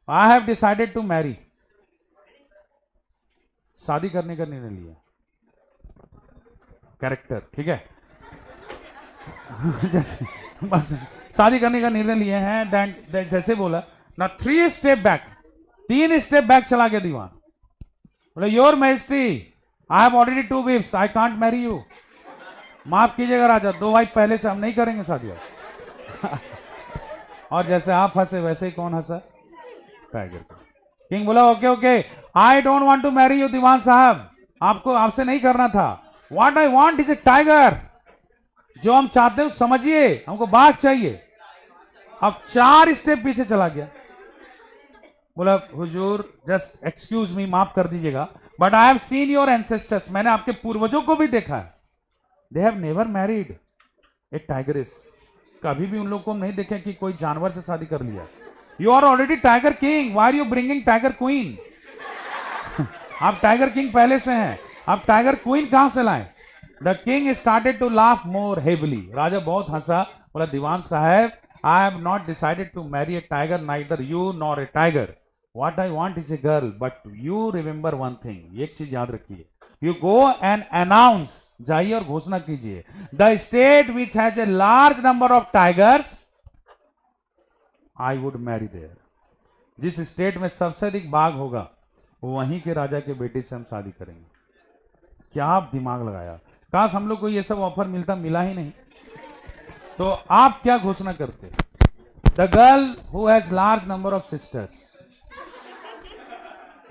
I have decided to marry, शादी करने का निर्णय लिया, कैरेक्टर, ठीक है। जैसे बस शादी करने का निर्णय लिए हैं, देन जैसे बोला ना 3 स्टेप बैक, 3 स्टेप बैक चला गया दीवान, बोले your majesty I have already 2 wives, I can't marry you, माफ कीजिएगा राजा, 2 वाइफ पहले से हम नहीं करेंगे शादी। और जैसे आप हंसे वैसे ही कौन हंसा? टाइगर। किंग बोला okay okay, I don't want to marry you Dewan sahib, आपको आपसे नहीं करना था, what I want is a tiger, जो हम चाहते हैं समझिए, हमको बाघ चाहिए। अब 4 स्टेप पीछे चला गया, बोला हुजूर जस्ट एक्सक्यूज मी, माफ कर दीजिएगा, but I have seen your ancestors, मैंने आपके पूर्वजों को भी देखा है, they have never married A tigress, कभी भी उन लोगों को हम नहीं देखे कि कोई जानवर से शादी कर लिया। You are already tiger king, why are you bringing tiger queen? आप टाइगर किंग पहले से हैं, आप टाइगर क्वीन कहां से लाए? The king started to laugh more heavily, राजा बहुत हंसा, बोला Dewan sahib I have not decided to marry a tiger, neither you nor a tiger, what I want is a girl, but you remember one thing, एक चीज याद रखिए, you go and announce, जाइए और घोषणा कीजिए, the state which has a large number of tigers I would marry there, जिस state में सबसे अधिक बाघ होगा वहीं के राजा के बेटे से हम शादी करेंगे। क्या आप दिमाग लगाया, काश हम लोग को ये सब ऑफर मिलता, मिला ही नहीं। तो आप क्या घोषणा करते? The girl who has large number of sisters,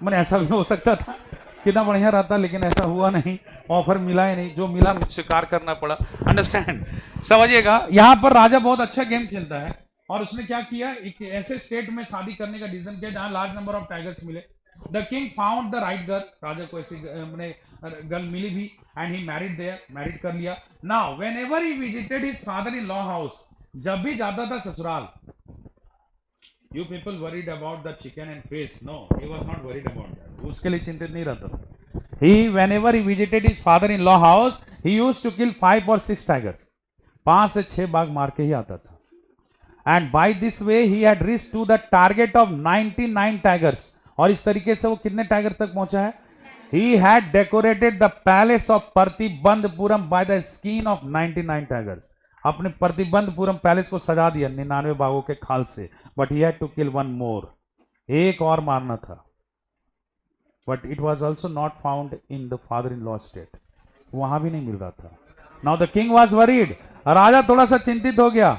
मैंने ऐसा भी हो सकता था, कितना बढ़िया रहता, लेकिन ऐसा हुआ नहीं, ऑफर मिला ही नहीं, जो मिला स्वीकार करना पड़ा। अंडरस्टैंड, समझिएगा, यहां पर राजा बहुत अच्छा गेम खेलता है, और उसने क्या किया, एक ऐसे स्टेट में शादी करने का डिसीजन किया जहां लार्ज नंबर ऑफ टाइगर्स मिले। The king found the right girl, राजा को ऐसी गर्ल मिली भी, and he married there, married कर लिया। Now whenever he visited his father in law house, जब भी जाता था ससुराल, you people worried about the chicken and fish, no he was not worried about that, उसके लिए चिंतित नहीं रहता था। He whenever he visited his father in law house, he used to kill 5 or 6 tigers, 5 से 6 बाघ मार के ही आता था। And by this way he had reached to the target of 99 tigers, और इस तरीके से वो कितने टाइगर तक पहुंचा है? He had decorated the palace of Pratibandapuram by the skin of 99 tigers, अपने प्रतिबंधपुरम पैलेस को सजा दिया 99 बाघों के खाल से, but he had to kill 1 more, एक और मारना था, but it was also not found in the father in law state, वहां भी नहीं मिल रहा था। Now the king was worried, राजा थोड़ा सा चिंतित हो गया,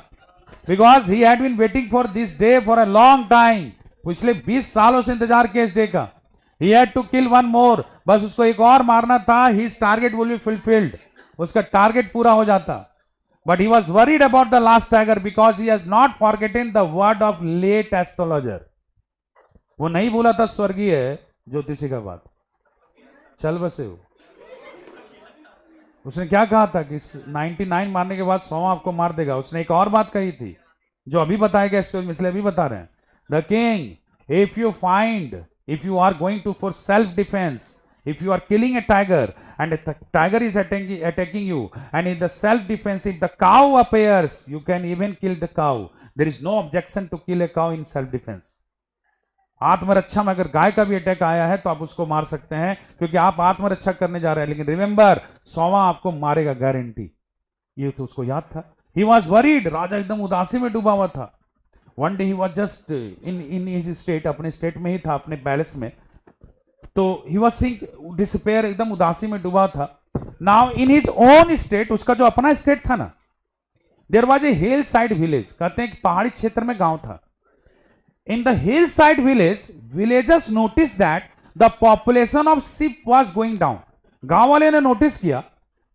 because he had been waiting for this day for a long time, पिछले 20 सालों से इंतजार किया इस डे का। ही हैड टू किल 1 मोर, बस उसको एक और मारना था, his target will be fulfilled, उसका टारगेट पूरा हो जाता। But he was worried about the last tiger because he has not forgotten the word of late astrologer, वो नहीं बोला था स्वर्गीय ज्योतिषी का बात, चल बसे हो। उसने क्या कहा था कि 99 मारने के बाद 100 आपको मार देगा। उसने एक और बात कही थी जो अभी बताया गया स्टोरी में, इसलिए अभी बता रहे हैं। The king if you find, if you are going to for self defence, if you are killing a tiger and a tiger is attacking you, and in the self defense if the cow appears, you can even kill the cow, there is no objection to kill a cow in self defense। आत्मरक्षा में अगर गाय का भी attack आया है तो आप उसको मार सकते हैं, क्योंकि आप आत्मरक्षा करने जा रहे हैं, लेकिन रिमेंबर 100वां आपको मारेगा गारंटी। ये तो उसको याद था। ही वॉज वरीड, राजा एकदम उदासी में डूबा हुआ था। One day he was just in his state, अपने स्टेट में ही था, अपने पैलेस में, तो ही वॉज सिंक डिस्पेयर, एकदम उदासी में डूबा था। Now in his own state, उसका जो अपना स्टेट था ना, there was a hill side village, कहते हैं पहाड़ी क्षेत्र में गांव था। In the hill side village, villagers notice that the population of sheep was going down. गांव वाले ने नोटिस किया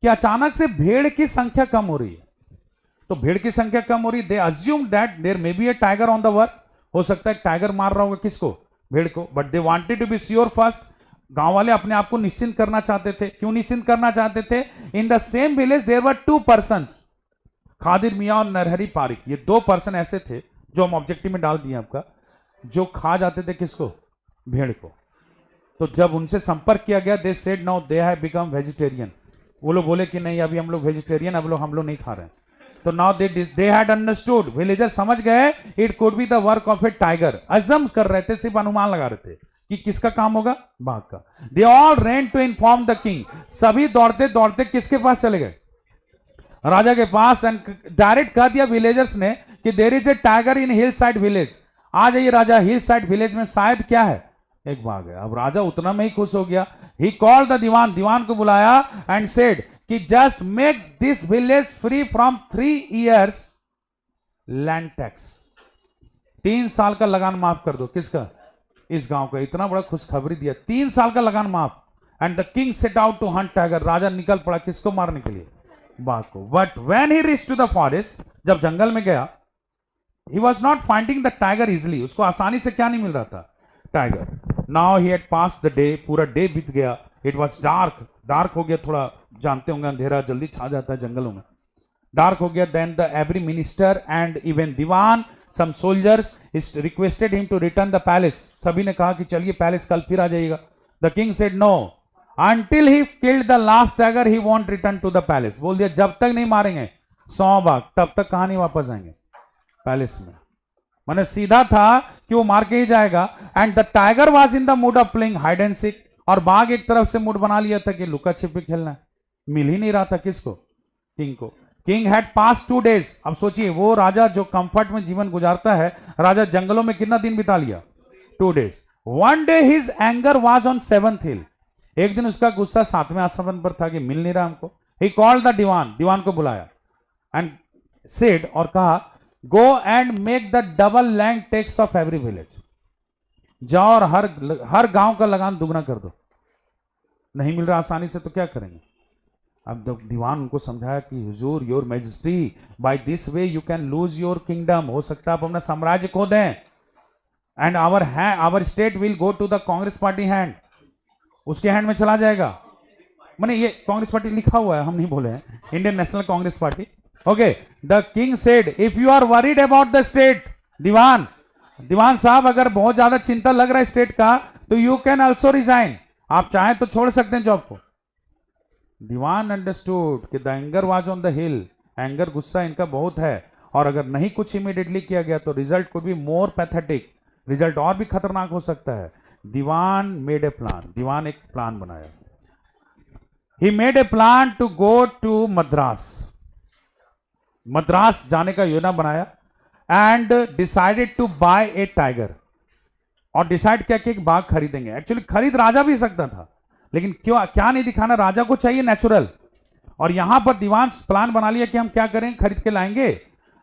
कि अचानक से भेड़ की संख्या कम हो रही है। तो भेड़ की संख्या कम हो रही, they assume that there may be a tiger on the work, हो सकता है टाइगर मार रहा होगा किसको, भेड़ को, but they wanted to be sure first. गांव वाले अपने आप को निश्चिंत करना चाहते थे। क्यों निश्चिंत करना चाहते थे? In the same village there were 2 persons, Khadir Miyan और नरहरी पारिक, ये 2 पर्सन ऐसे थे जो हम ऑब्जेक्टिव में डाल दिए आपका, जो खा जाते थे किसको, भेड़ को। तो जब उनसे संपर्क किया गया, they said now they have become vegetarian, वो लोग बोले कि नहीं अभी हम लोग वेजिटेरियन, अब हम लोग नहीं खा रहे हैं। तो now they had understood, villager समझ गए it could be the work of A tiger. अजम कर रहे थे, सिर्फ अनुमान लगा रहे थे कि किसका काम होगा, बाघ का। They all ran to inform the king, सभी दौड़ते दौड़ते किसके पास चले गए, राजा के पास। एंड डायरेक्ट कह दिया विलेजर्स ने कि there is a tiger in hill side village, आ जाइए राजा, हिल साइड विलेज में शायद क्या है, एक बाघ है। अब राजा उतना में ही खुश हो गया। ही कॉल्ड द दीवान, दीवान को बुलाया एंड सेड कि just make this village free from 3 years land tax, 3 साल का लगान माफ कर दो। किसका, इस गांव का। इतना बड़ा खुशखबरी दिया, 3 साल का लगान माफ। And the king set out to hunt tiger, राजा निकल पड़ा किसको मारने के लिए, बाघ को। But when he reached to the forest, जब जंगल में गया, he was not finding the tiger easily, उसको आसानी से क्या नहीं मिल रहा था, tiger. Now he had pass the day, पूरा डे बीत गया। इट वॉज डार्क, डार्क हो गया, थोड़ा जानते होंगे अंधेरा जल्दी छा जाता है जंगलों में, डार्क हो गया। Then the every minister and even Dewan some soldiers requested him to return the palace, सभी ने कहा कि चलिए पैलेस कल फिर आ जाइएगा। The king said no, until he killed the last tiger he won't return to the palace, बोल दिया जब तक नहीं मारेंगे 100 बाघ तब तक कहां नहीं वापस आएंगे पैलेस में। मैंने सीधा था कि वो मार के ही जाएगा। And the tiger was in the mood off playing hide and seek, और बाघ एक तरफ से मूड बना लिया था कि लुका छिपी खेलना है। मिल ही नहीं रहा था किसको, किंग को। किंग हैड पास 2 days, अब सोचिए वो राजा जो कंफर्ट में जीवन गुजारता है, राजा जंगलों में कितना दिन बिता लिया, 2 days। One day his anger was on 7th hill, एक दिन उसका गुस्सा 7वें आसमान पर था कि मिल नहीं रहा हमको। He called the दीवान, दीवान को बुलाया एंड said, और कहा go and make the double land tax of every village, जाओ और हर गांव का लगान दुगना कर दो। नहीं मिल रहा आसानी से तो क्या करेंगे। अब जब दीवान उनको समझाया कि हुजूर your majesty, by this way you can lose your kingdom, हो सकता है आप अपना साम्राज्य खो दें। And our state will go to the Congress party hand, उसके हैंड में चला जाएगा। मैंने ये कांग्रेस पार्टी लिखा हुआ है, हम नहीं बोले हैं, Indian National Congress Party. Okay, the king said if you are worried about the state, Dewan sahib अगर बहुत ज्यादा चिंता लग रहा है स्टेट का, तो यू कैन ऑल्सो रिजाइन, आप चाहें तो छोड़ सकते हैं जॉब को। दीवान अंडरस्टूड कि the anger was on the hill, anger गुस्सा इनका बहुत है, और अगर नहीं कुछ इमीडिएटली किया गया तो result could be more pathetic, result और भी खतरनाक हो सकता है। दीवान मेड ए प्लान, दीवान एक प्लान बनाया। He made a plan to go to Madras जाने का योजना बनाया। And decided to buy a tiger, और डिसाइड किया कि एक बाघ खरीदेंगे। एक्चुअली खरीद राजा भी सकता था, लेकिन क्यों क्या नहीं दिखाना, राजा को चाहिए नेचुरल। और यहां पर दीवान प्लान बना लिया कि हम क्या करें, खरीद के लाएंगे।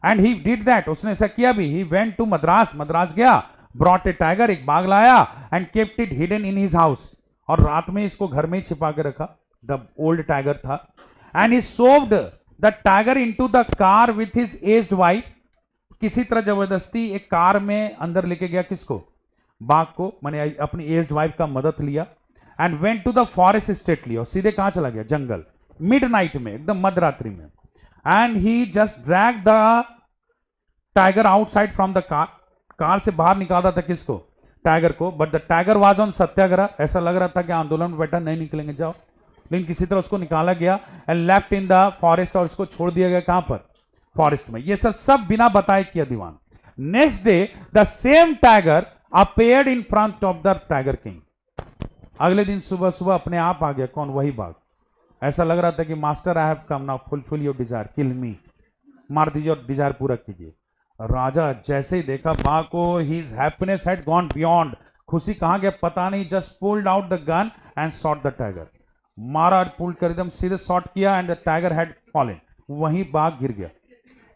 एंड ही डिड दैट, उसने ऐसा किया भी। ही वेंट टू मद्रास गया, ब्रॉट ए टाइगर, एक बाघ लाया, and kept it hidden in his house, और रात में इसको घर में ही छिपा के रखा। द ओल्ड टाइगर था। And he shoved the tiger into the car with his aged wife, किसी तरह जबरदस्ती एक कार में अंदर लेके गया किसको, बाघ को, मैंने अपनी एज्ड वाइफ का मदद लिया। And went to the forest straightly, और सीधे कहां चला गया, जंगल, मिडनाइट में, एकदम मध्यरात्रि में। And he just drag the tiger outside from the car, car से बाहर निकाल रहा था किसको, टाइगर को। But the tiger was on satyagraha, ऐसा लग रहा था कि आंदोलन में बैठा, नहीं निकलेंगे जाओ, लेकिन किसी तरह उसको निकाला गया। And left in the forest, और उसको छोड़ दिया गया कहां पर, फॉरेस्ट में। ये सब बिना बताए किया Dewan. Next day the same tiger appeared in front of the tiger king, अगले दिन सुबह सुबह अपने आप आ गया, कौन, वही बाघ। ऐसा लग रहा था कि master I have come now, fulfil your desire, kill me, मार दीजिए और डिजायर पूरा कीजिए। राजा जैसे ही देखा बाघ को, his happiness had gone beyond, खुशी कहां गया पता नहीं, just pulled out the gun and shot the tiger, मारा और पुल कर एकदम सीधे शॉट किया। And the tiger had fallen, वहीं बाघ गिर गया।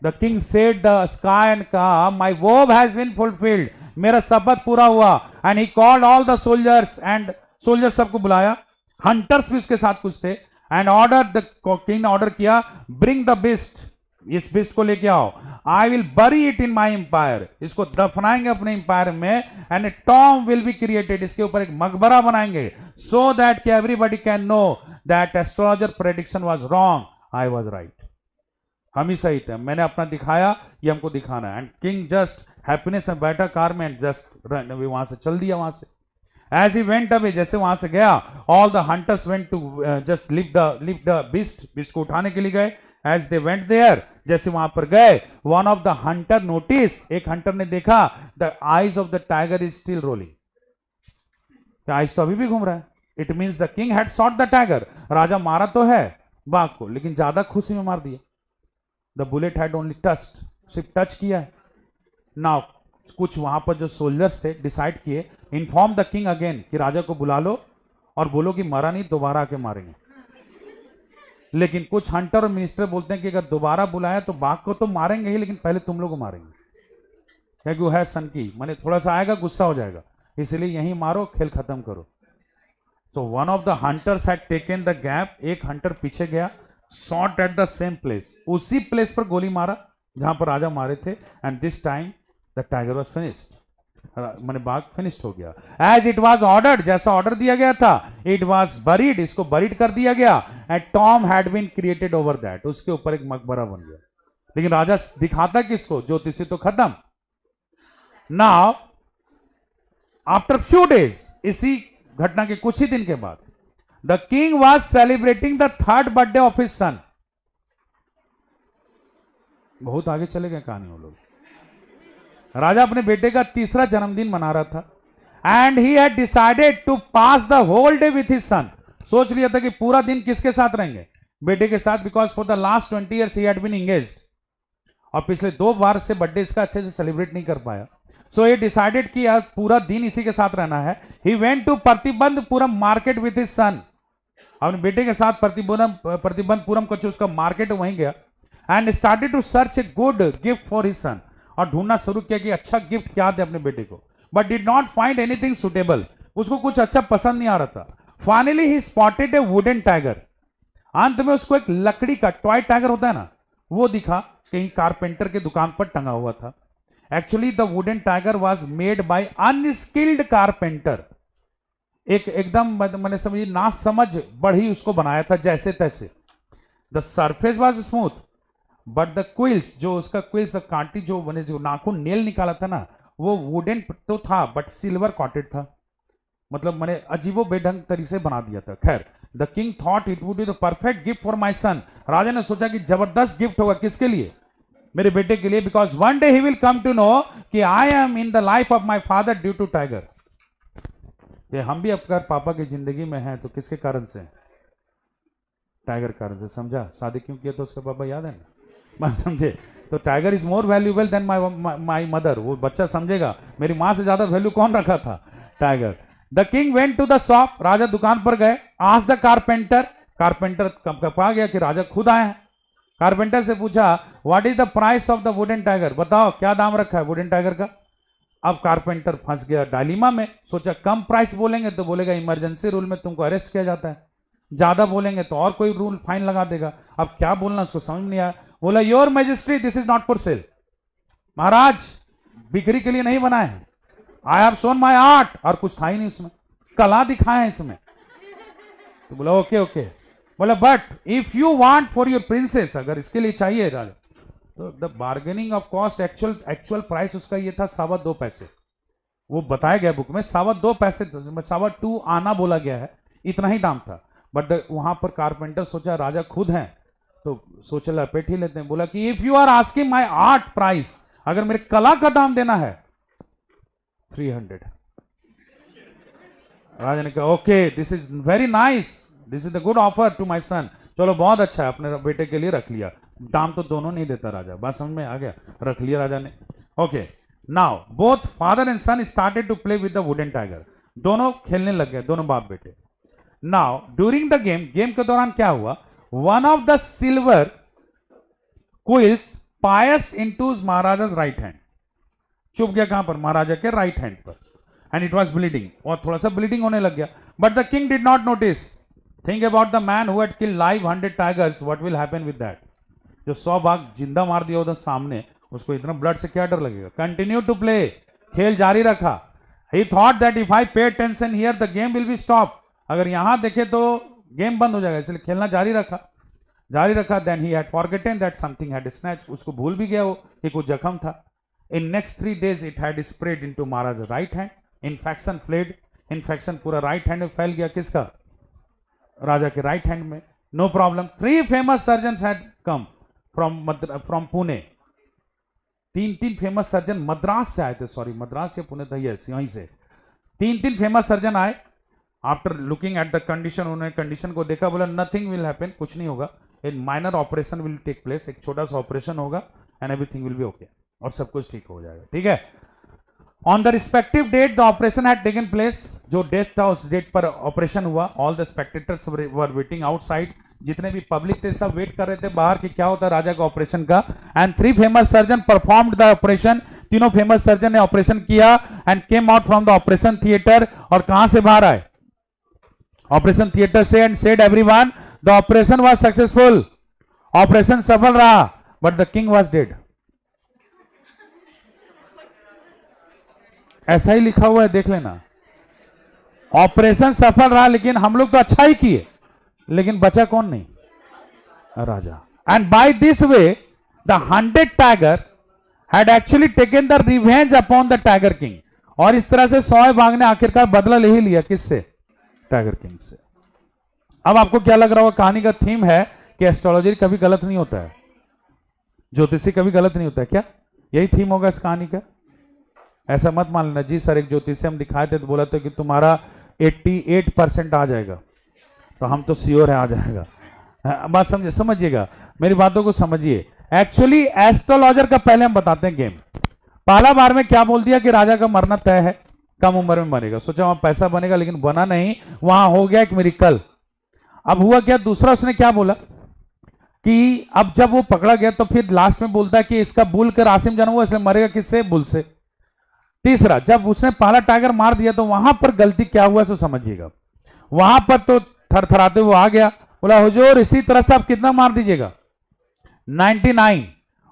The king said the sky and कहा माई वोव हैज बीन फुलफिल्ड, मेरा शपथ पूरा हुआ। And he called all the soldiers, and soldier सबको बुलाया, हंटर्स भी उसके साथ कुछ थे। एंड ऑर्डर, द किंग ने ऑर्डर किया, ब्रिंग द बिस्ट, इस बिस्ट को लेके आओ, आई विल बरी इट इन माई एम्पायर, इसको दफनाएंगे अपने एम्पायर में। And A Tom will be created, इसके ऊपर एक मकबरा बनाएंगे, so that everybody can know that astrologer prediction was wrong, I was right, हम ही सही थे, मैंने अपना दिखाया, ये हमको दिखाना है। एंड किंग जस्ट हैप्पीनेस में बैठा कार में, जस्ट वहां से चल दिया वहां से। As he went away, जैसे वहां से गया, all the hunters went to just lift the beast को उठाने के लिए गए। As they went there, जैसे वहां पर गए, one of the hunter notice, एक हंटर ने देखा, the eyes of the tiger is still rolling, eyes तो अभी भी घूम रहा है। It means the king had shot the tiger, राजा मारा तो है बाघ को, लेकिन ज्यादा खुशी में मार दिया। The bullet had only touched, सिर्फ टच किया है। नाउ कुछ वहां पर जो सोल्जर्स थे डिसाइड किए, इन्फॉर्म द किंग अगेन, कि राजा को बुला लो और बोलो कि मरा नहीं, दोबारा आके मारेंगे। लेकिन कुछ हंटर और मिनिस्टर बोलते हैं कि अगर दोबारा बुलाया तो बाघ को तो मारेंगे ही, लेकिन पहले तुम लोग को मारेंगे, क्योंकि वो है सन की, मैंने थोड़ा सा आएगा गुस्सा हो जाएगा, इसलिए यहीं मारो, खेल खत्म करो। तो one of the hunters had taken the gap, एक हंटर पीछे गया, shot at the same place, उसी प्लेस पर गोली मारा जहां पर राजा मारे थे, and this time the tiger was finished, मैंने बाघ फिनिश्ड हो गया। एज इट वॉज ऑर्डर्ड, जैसा ऑर्डर दिया गया था, इट वॉज बरीड, इसको बरीड कर दिया गया, and tomb had been created over that, उसके ऊपर एक मकबरा बन गया। लेकिन राजा दिखाता किसको, ज्योतिषी तो खत्म। नाउ आफ्टर फ्यू डेज, इसी घटना के कुछ ही दिन के बाद, the king was celebrating the third birthday of his son. बहुत आगे चले गए कहानी वो लोग। राजा अपने बेटे का तीसरा जन्मदिन मना रहा था, and he had decided to pass the whole day with his son. सोच लिया था कि पूरा दिन किसके साथ रहेंगे, बेटे के साथ, because for the last 20 years he had been engaged, और पिछले 2 बार से बर्थडे इसका अच्छे से सेलिब्रेट नहीं कर पाया। सो ही डिसाइडेड कि यार पूरा दिन इसी के साथ रहना है। He went to Pratibandhapuram market with his son, अपने बेटे के साथ प्रतिबंधपुरम को उसका मार्केट वहीं गया, and started to search a good gift for his son, और ढूंढना शुरू किया कि अच्छा गिफ्ट क्या दे अपने बेटे को, but did not find anything suitable, उसको कुछ अच्छा पसंद नहीं आ रहा था। Finally he spotted A wooden tiger, अंत में उसको एक लकड़ी का टॉय टाइगर होता है ना, वो दिखा, कहीं कारपेंटर के दुकान पर टंगा हुआ था। Actually the wooden tiger was made by unskilled carpenter, एकदम मैंने समझी ना समझ बढ़ी उसको बनाया था जैसे तैसे। The surface was smooth but the quills, जो उसका क्विल्स कांटी जो मैंने जो नाखून नेल निकाला था ना, वो वुडन तो था बट सिल्वर कॉटेड था, मतलब मैंने अजीबो बेढंग तरीके से बना दिया था। खैर, the king thought it would be the perfect gift for my son, राजा ने सोचा कि जबरदस्त गिफ्ट होगा, किसके लिए, मेरे बेटे के लिए, because one day he will come to know कि I am in the life of my father due to tiger. ये हम भी अगर पापा की जिंदगी में हैं तो किसके कारण से, टाइगर कारण से। समझा, शादी क्यों किया तो उसका पापा याद है ना, समझे, तो tiger is more valuable then my mother, वो बच्चा समझेगा मेरी मां से ज्यादा वैल्यू कौन रखा था, tiger. The king went to the shop, राजा दुकान पर गए, आस्क्ड द कारपेंटर, कारपेंटर कपा गया कि राजा खुद आए हैं, कारपेंटर से पूछा what is the price of the wooden tiger, बताओ क्या दाम रखा है वुडन टाइगर का। अब कारपेंटर फंस गया डायलिमा में, सोचा कम प्राइस बोलेंगे तो बोलेगा इमरजेंसी रूल में तुमको अरेस्ट किया जाता है, ज्यादा बोलेंगे तो और कोई रूल फाइन लगा देगा, अब क्या बोलना उसको समझ नहीं आया। बोला your majesty this is not for sale, महाराज बिक्री के लिए नहीं बना है, I have shown my art, और कुछ था ही नहीं उसमें, कला दिखाए इसमें। तो बोला ओके ओके, बोला but if you want for your princess, अगर इसके लिए चाहिए राजा, तो the bargaining of cost, actual price उसका ये था 2.25 पैसे, वो बताया गया बुक में 2.25 पैसे, 2.25 आना बोला गया है, इतना ही दाम था। बट वहां पर कारपेंटर सोचा राजा खुद हैं तो सोचा लपेट ही लेते हैं, बोला कि if you are asking my art price, अगर मेरे कला का दाम देना है 300। राजा ने कहा okay this is very nice, this is the good offer to my son, चलो बहुत अच्छा है, अपने बेटे के लिए रख लिया, दाम तो दोनों नहीं देता राजा, बात समझ में आ गया, रख लिया राजा ने। Okay, now both father and son started to play with the wooden tiger, दोनों खेलने लग गए, दोनों बाप बेटे। Now during the game, game के दौरान क्या हुआ, one of the silver quills pierced into Maharaja's right hand, चुप गया कहां पर, महाराजा के राइट हैंड पर, एंड इट वाज ब्लीडिंग, और थोड़ा सा ब्लीडिंग होने लग गया। But the king did not notice, think about the man who had killed live 100 tigers, what will happen with that, जो 100 बाघ जिंदा मार दिया उधर सामने, उसको इतना ब्लड से क्या डर लगेगा। कंटिन्यू टू प्ले, खेल जारी रखा। ही thought that if I pay attention here the game will be stop, अगर यहां देखे तो गेम बंद हो जाएगा, इसलिए खेलना जारी रखा। Then he had forgotten that something had snatch, उसको भूल भी गया वो कि कुछ जख्म था। In next 3 days it had spread into Maharaj right hand, infection fled, infection पूरा राइट हैंड में फैल गया, किसका, राजा के राइट हैंड में। No problem, 3 famous surgeon had come, from Pune. तीन फेमस सर्जन मद्रास से आए थे, सॉरी मद्रास या पुणे था, यस वहीं से तीन फेमस सर्जन आए। After looking at the condition, उन्होंने कंडीशन को देखा, बोला नथिंग विल हैपन, कुछ नहीं होगा, a minor operation will take place, एक छोटा सा ऑपरेशन होगा and everything will be okay, और सब कुछ ठीक हो जाएगा। ठीक है, on the respective date the operation had taken place, जो डेट था उस डेट पर ऑपरेशन हुआ। All the spectators were waiting outside, जितने भी पब्लिक थे सब वेट कर रहे थे बाहर कि क्या होता है राजा का ऑपरेशन का। And 3 famous surgeon performed the operation, तीनों फेमस सर्जन ने ऑपरेशन किया and came out from the operation theatre, और कहां से बाहर आए? ऑपरेशन थिएटर से, and said everyone the operation was successful, operation सफल रहा, but the king was dead. ऐसा ही लिखा हुआ है, देख लेना। ऑपरेशन सफल रहा, लेकिन हम लोग तो अच्छा ही किए, लेकिन बचा कौन? नहीं, राजा। And by this way the 100 tiger had actually taken the revenge upon the tiger king, और इस तरह से 100 बाघ ने आखिरकार बदला ले ही लिया, किससे? टाइगर किंग से। अब आपको क्या लग रहा होगा, कहानी का थीम है कि एस्ट्रोलॉजी कभी गलत नहीं होता है, ज्योतिषी कभी गलत नहीं होता है, क्या यही थीम होगा इस कहानी का? ऐसा मत मान लेना जी सर, एक ज्योतिषी हम दिखाए थे तो बोला था कि तुम्हारा 88% आ जाएगा, तो हम तो श्योर है आ जाएगा। बात समझिएगा, मेरी बातों को समझिए। एक्चुअली एस्ट्रोलॉजर का पहले हम बताते हैं गेम। पहला बार में क्या बोल दिया कि राजा का मरना तय है, कम उम्र में मरेगा, सोचा वहां पैसा बनेगा, लेकिन बना नहीं, वहां हो गया एक मिरेकल। अब हुआ क्या, दूसरा उसने क्या बोला कि अब जब वो पकड़ा गया तो फिर लास्ट में बोलता है कि इसका बुल का रासिम जन्म हुआ, इसलिए मरेगा किससे? बुल से। तीसरा, जब उसने पहला टाइगर मार दिया तो वहां पर गलती क्या हुआ सो समझिएगा। वहां पर तो थरथराते हुए आ गया, बोला हुजूर इसी तरह से आप कितना मार दीजिएगा? 99,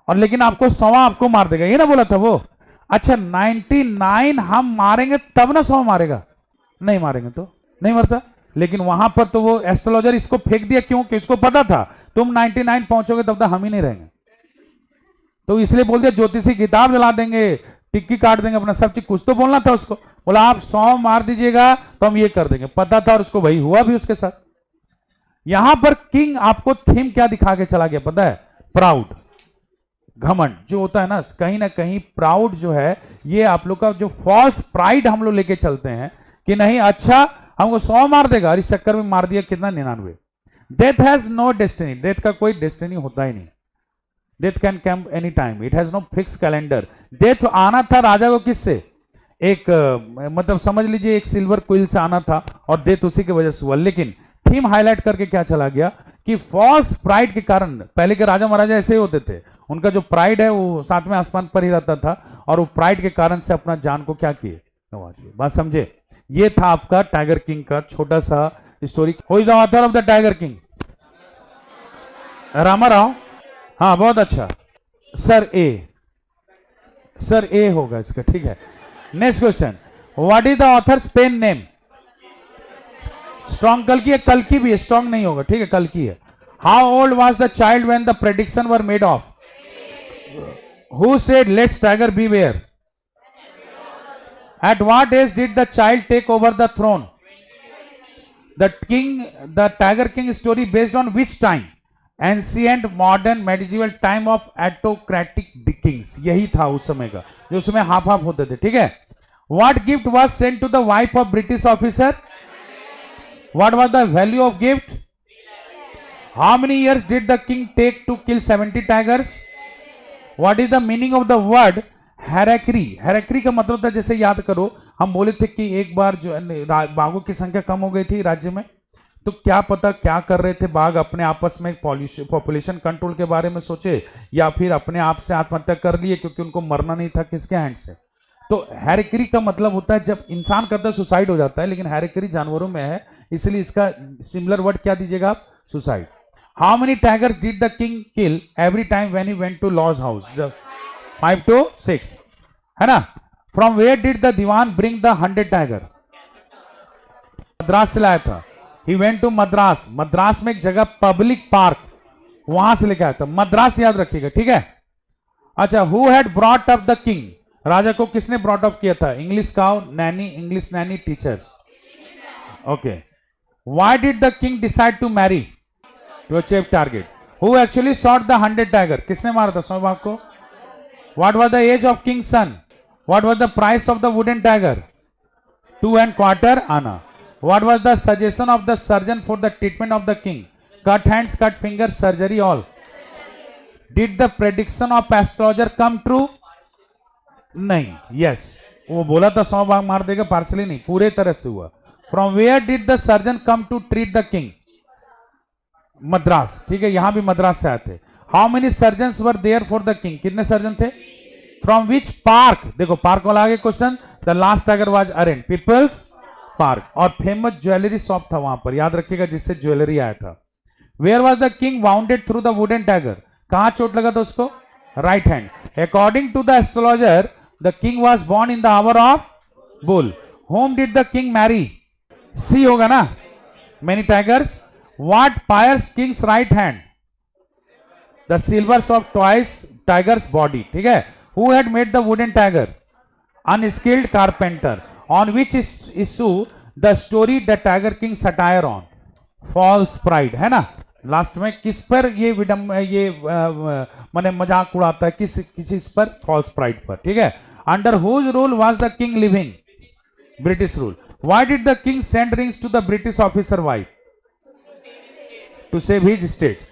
और लेकिन आपको 100 आपको मार देगा, ये ना बोला था वो। अच्छा 99 हम मारेंगे तब ना 100 मारेगा? नहीं मारेंगे तो नहीं मरता। लेकिन वहां पर तो वो एस्ट्रोलॉजर इसको फेंक दिया, क्यों? कि उसको पता था तुम 99 पहुंचोगे तब तक हम ही नहीं रहेंगे, तो इसलिए बोल दिया ज्योतिषी किताब जला देंगे, टिक्की काट देंगे, अपना सब चीज, कुछ तो बोलना था उसको। बोला आप 100 मार दीजिएगा तो हम ये कर देंगे, पता था, और उसको वही हुआ भी उसके साथ। यहां पर किंग आपको थीम क्या दिखा के चला गया पता है? प्राउड, घमंड जो होता है ना कहीं प्राउड जो है, ये आप लोग का जो फॉल्स प्राइड हम लोग लेके चलते हैं कि नहीं अच्छा हमको 100 मार देगा, और इस चक्कर में मार दिया कितना? 99। Death has no destiny, death का कोई डेस्टिनी होता ही नहीं। Death can come any time, it has no fix calendar. Death आना था राजा को किससे? एक मतलब समझ लीजिए एक सिल्वर क्विल से आना था, और डेथ उसी की वजह से हुआ। लेकिन थीम हाईलाइट करके क्या चला गया कि फॉल्स प्राइड के कारण, पहले के राजा महाराजा ऐसे ही होते थे, उनका जो प्राइड है वो 7वें आसमान पर ही रहता था, और वो प्राइड के कारण से अपना जान को क्या किए? गंवा दिए। बात समझे? ये था आपका टाइगर किंग का छोटा सा story. Who is the author of the tiger king? Rama Rao. हाँ बहुत अच्छा, सर ए होगा इसका, ठीक है। Next question, what is the author's pen name? Strong कल्कि है, कल्कि भी है, स्ट्रॉन्ग नहीं होगा, ठीक है, कल्कि है। How old was the child when the prediction were made of? Who said let's tiger be where? At what age did the child take over the throne? The tiger king story based on which time? Ancient, modern, medieval, time of autocratic kings, यही था उस समय का, जो उसमें half half होते थे, ठीक है। What gift was sent to the wife of British officer? What was the value of gift? How many years did the king take to kill 70 tigers? What is the meaning of the word heraldry? Heraldry का मतलब था, जैसे याद करो हम बोले थे कि एक बार जो बाघों की संख्या कम हो गई थी राज्य में, तो क्या पता क्या कर रहे थे बाघ, अपने आपस में पॉपुलेशन कंट्रोल के बारे में सोचे, या फिर अपने आप से आत्महत्या कर लिए क्योंकि उनको मरना नहीं था किसके हैंड से। तो हेरेक्री का मतलब होता है जब इंसान करता है सुसाइड हो जाता है, लेकिन हेरेक्री जानवरों में है, इसलिए इसका सिमिलर वर्ड क्या दीजिएगा आप? Suicide. How many tigers did the king kill every time when he went to lodge house? 5 to 6 है ना। From where did the Dewan bring the 100 tiger? Madras से लाया था। He went to Madras, Madras में एक जगह पब्लिक पार्क, वहां से लेके आया था। मद्रास याद रखिएगा, ठीक है। अच्छा, who had brought up the king? राजा को किसने ब्रॉट अप किया था? English cow, nanny, English nanny, teachers. Okay. Why did the king decide to marry? To achieve target. Who actually shot the 100 tiger, किसने मारा था सौभाग को? What was the age of king son? What was the price of the wooden tiger? 2¼ anna. What was the suggestion of the surgeon for the treatment of the king? Cut hands, cut fingers, surgery, all. Did the prediction of astrologer come true? नहीं. Yes. वो बोला था 100 भाग मार देगा, partially नहीं, पूरे तरह से हुआ. From where did the surgeon come to treat the king? Madras. ठीक है, यहां भी मद्रास से आए थे. How many surgeons were there for the king? कितने सर्जन थे? From which park? देखो पार्क वाला आगे question. The last tiger was arraigned. People's park. और फेमस ज्वेलरी शॉप था वहां पर, याद रखिएगा, जिससे ज्वेलरी आया था. Where was the king wounded through the wooden tiger? कहां चोट लगा था उसको? Right hand. According to the astrologer the king was born in the hour of bull. Whom did the king marry? C होगा ना. Many tigers. What fires king's right hand? The silvers of twice tiger's body. ठीक है. Who had made the wooden tiger? Unskilled carpenter. On which issue the story the Tiger King satire on? False pride, है ना. Last में किस पर ये माने मजाक उड़ाता है? किस पर? फॉल्स प्राइड पर. ठीक है. Under whose rule was the king living? British rule. Why did the king send rings to the British officer wife? To save his state.